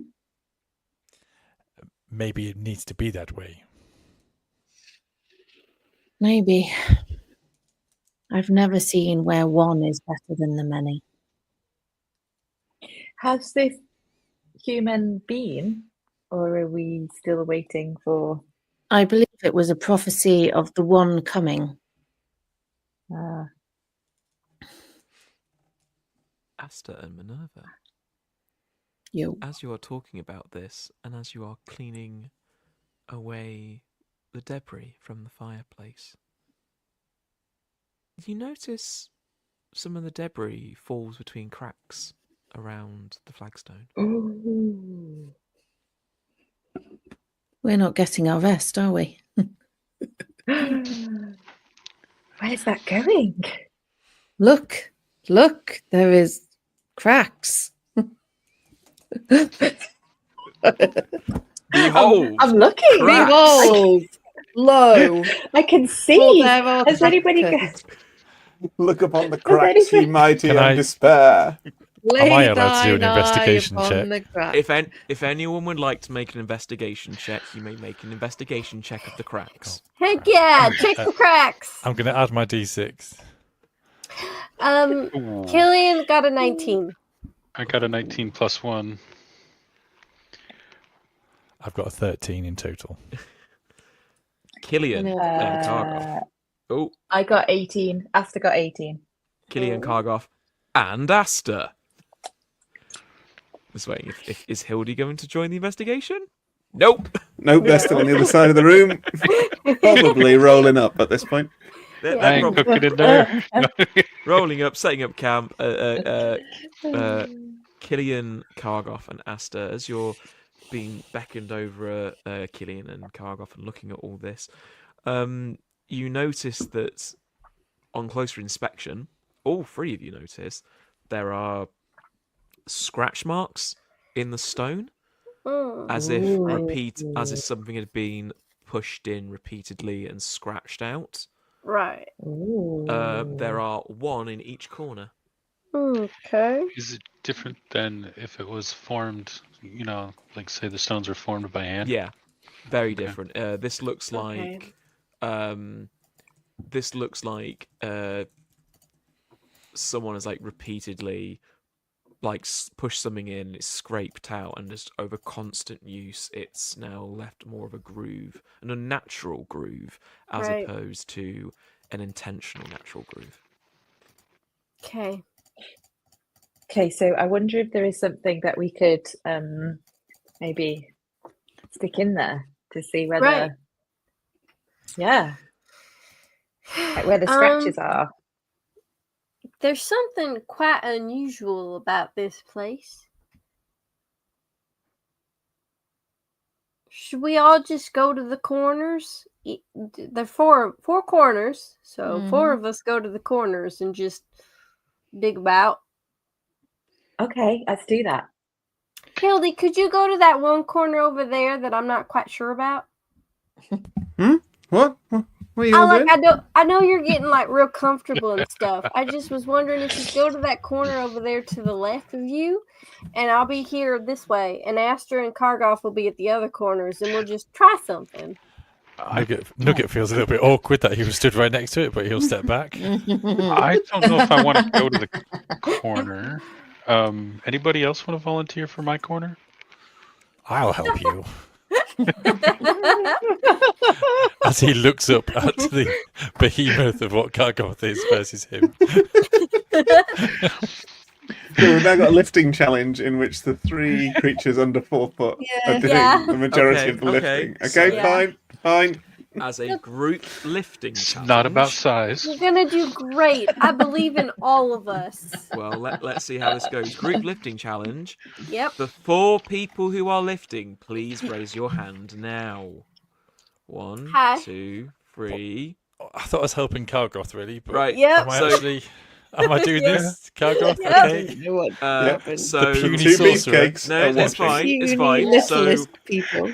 Maybe it needs to be that way. Maybe. I've never seen where one is better than the many. Has this human been, or are we still waiting for? I believe it was a prophecy of the one coming. Asta and Minerva. as you are talking about this, and as you are cleaning away the debris from the fireplace, you notice some of the debris falls between cracks around the flagstone. Ooh. We're not getting our rest, are we? Where's that going? Look, there is cracks. Behold! I'm looking. Cracks. Behold, lo. I can For see. there are Has anybody crackers. Look upon the cracks, ye mighty, Can and I- despair. Am I Lay allowed to do an thine eye investigation upon check? the cracks. If anyone would like to make an investigation check, you may make an investigation check of the cracks. Heck yeah, check the cracks. I'm going to add my d6. Ooh. Killian got a 19. I got a 19 plus 1. I've got a 13 in total. Killian Kargoff. Oh, I got 18. Asta got 18. Killian Kargoff and Asta. Just waiting. Is Hildy going to join the investigation? Nope. Nope, they're still on the other side of the room. Probably rolling up at this point. They're I ain't probably cooking in there. rolling up, setting up camp. Killian Kargoff and Asta, as you're being beckoned over, Killian and Kargoff, and looking at all this, you notice that on closer inspection, all three of you notice there are scratch marks in the stone, as if something had been pushed in repeatedly and scratched out. Right. There are one in each corner. Okay. Is it different than if it was formed, like say the stones were formed by hand? Yeah, very Okay. different. This looks like someone has repeatedly pushed something in, it's scraped out, and just over constant use, it's now left more of a groove, an unnatural groove, as Right. opposed to an intentional natural groove. Okay. Okay, so I wonder if there is something that we could maybe stick in there to see whether, Right. yeah, like where the scratches are. There's something quite unusual about this place. Should we all just go to the corners? There are four corners, so four of us go to the corners and just dig about. Okay, let's do that. Hildy, could you go to that one corner over there that I'm not quite sure about? What? What are you all doing? I know you're getting real comfortable and stuff. I just was wondering if you go to that corner over there to the left of you, and I'll be here this way, and Aster and Kargoff will be at the other corners, and we'll just try something. Nugget feels a little bit awkward that he was stood right next to it, but he'll step back. I don't know if I want to go to the corner. Anybody else want to volunteer for my corner? I'll help you. As he looks up at the behemoth of what Kargoth is versus him. So we've now got a lifting challenge in which the three creatures under 4 foot are doing the majority of the lifting. Okay, fine. As a group lifting It's challenge. not about size. You're gonna do great. I believe in all of us. Well, let's see how this goes. Group lifting challenge. Yep. The 4 people who are lifting, please raise your hand now. 1, Hi. 2, 3. I thought I was helping Kargoth, really, but Right. Yep. Am I doing Yeah. this, Kargoth? Yeah. Okay. So The puny Two sorcerer. beefcakes No, are it's watching. fine. It's fine. So, Littlest people.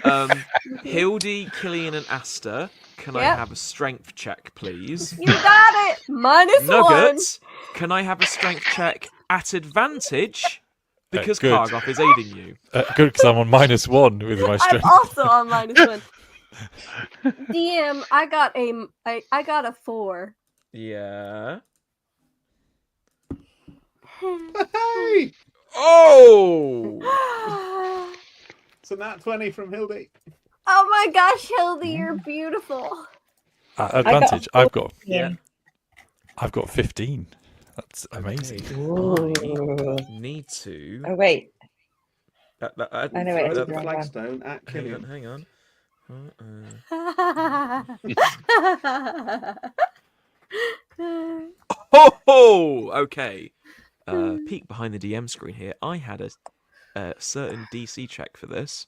Hildy, Killian, and Asta, can I Yep. have a strength check, please? You got it. -1. Nuggets, can I have a strength check at advantage? Because good. Kargoth is aiding you. Good, because I'm on -1 with my I'm strength. also on -1. DM, I got a 4. Yeah. Hey! Oh! So nat 20 from Hildy. Oh my gosh, Hildy, you're beautiful. Advantage. I've got Yeah. 15. That's amazing. I need to. Oh wait, I know it is Throw the the right one. flagstone at Killian. Hang on. Oh, okay. Peek behind the DM screen here. I had a certain DC check for this.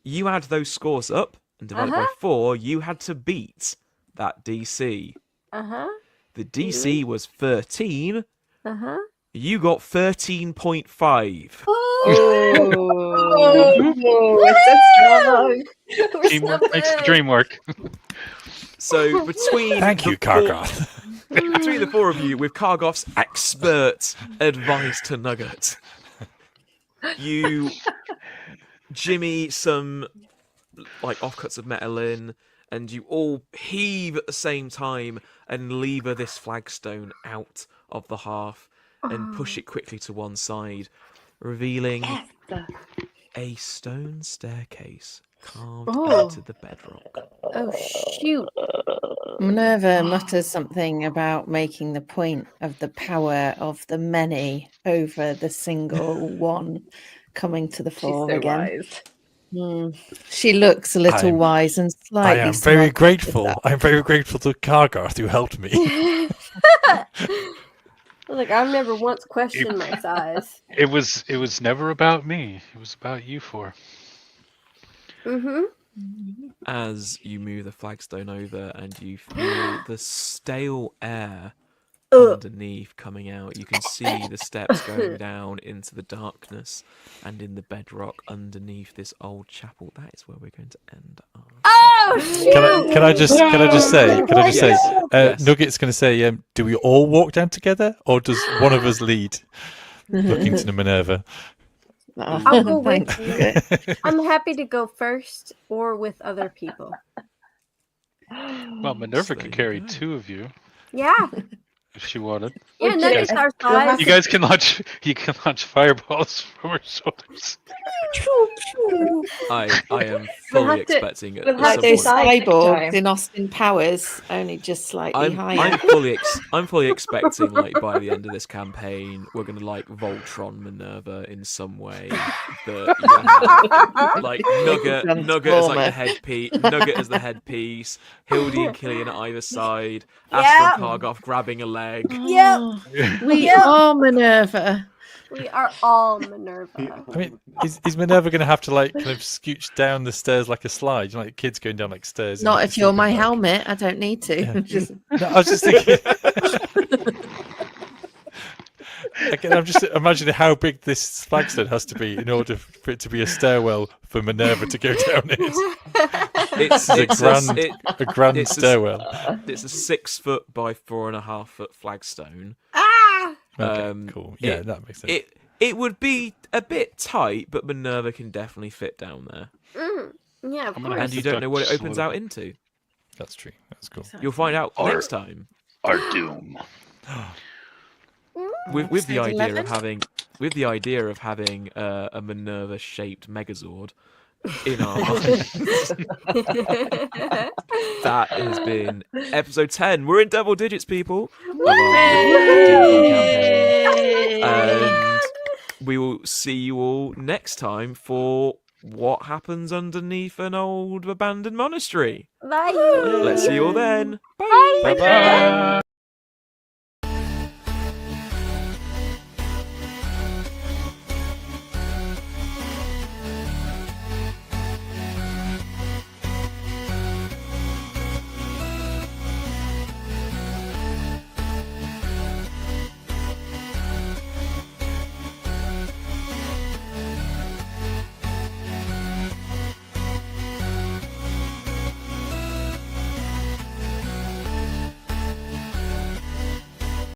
You add those scores up and divide it by 4. You had to beat that DC. The DC was 13. You got 13.5. Teamwork makes the dream work. So between Thank you, Kargoth. Between the 4 of you, with Kargoth's expert advice to Nugget, you jimmy some like offcuts of metal in, and you all heave at the same time and lever this flagstone out of the hearth and push it quickly to one side, revealing a stone staircase carved into the bedrock. Oh, shoot. Minerva mutters something about making the point of the power of the many over the single one coming to the fore again. She looks a little wise and slightly. I am very grateful. I'm very grateful to Kargoth who helped me. Like, I've never once questioned my size. It was never about me. It was about you four. As you move the flagstone over and you feel the stale air underneath coming out, you can see the steps going down into the darkness and in the bedrock underneath this old chapel. That is where we're going to end our... Oh, shoot! Can I just say? Yes. Nugget's going to say, do we all walk down together, or does one of us lead? Looking to the Minerva. I'll go with you. I'm happy to go first or with other people. Well, Minerva could carry 2 of you Yeah. if she wanted. Yeah, Nugget's our size. You guys can launch fireballs from her shoulders. I am fully expecting it. Like those cyborgs in Austin Powers, only just slightly higher. I'm fully expecting, like, by the end of this campaign, we're gonna like Voltron Minerva in some way. Like Nugget as like the headpiece, Nugget as the headpiece, Hildy and Killian at either side, Asta and Kargoth grabbing a leg. We are Minerva. We are all Minerva. I mean, is Minerva going to have to like kind of scooch down the stairs like a slide? You know, like kids going down like stairs. Not if you're my helmet. I don't need to. Yeah. No, I was just thinking. Again, I'm just imagining how big this flagstone has to be in order for it to be a stairwell for Minerva to go down it. It's a grand stairwell. It's a 6 foot by 4.5 foot flagstone. Okay, cool. Yeah, that makes sense. It would be a bit tight, but Minerva can definitely fit down there. Yeah, of course. And you don't know what it opens out into. That's true. That's cool. You'll find out next time. Our doom. With the idea of having a Minerva shaped Megazord in our minds. That has been episode 10. We're in double digits, people. And we will see you all next time for what happens underneath an old abandoned monastery. Bye. Let's see you all then. Bye. Bye. Bye.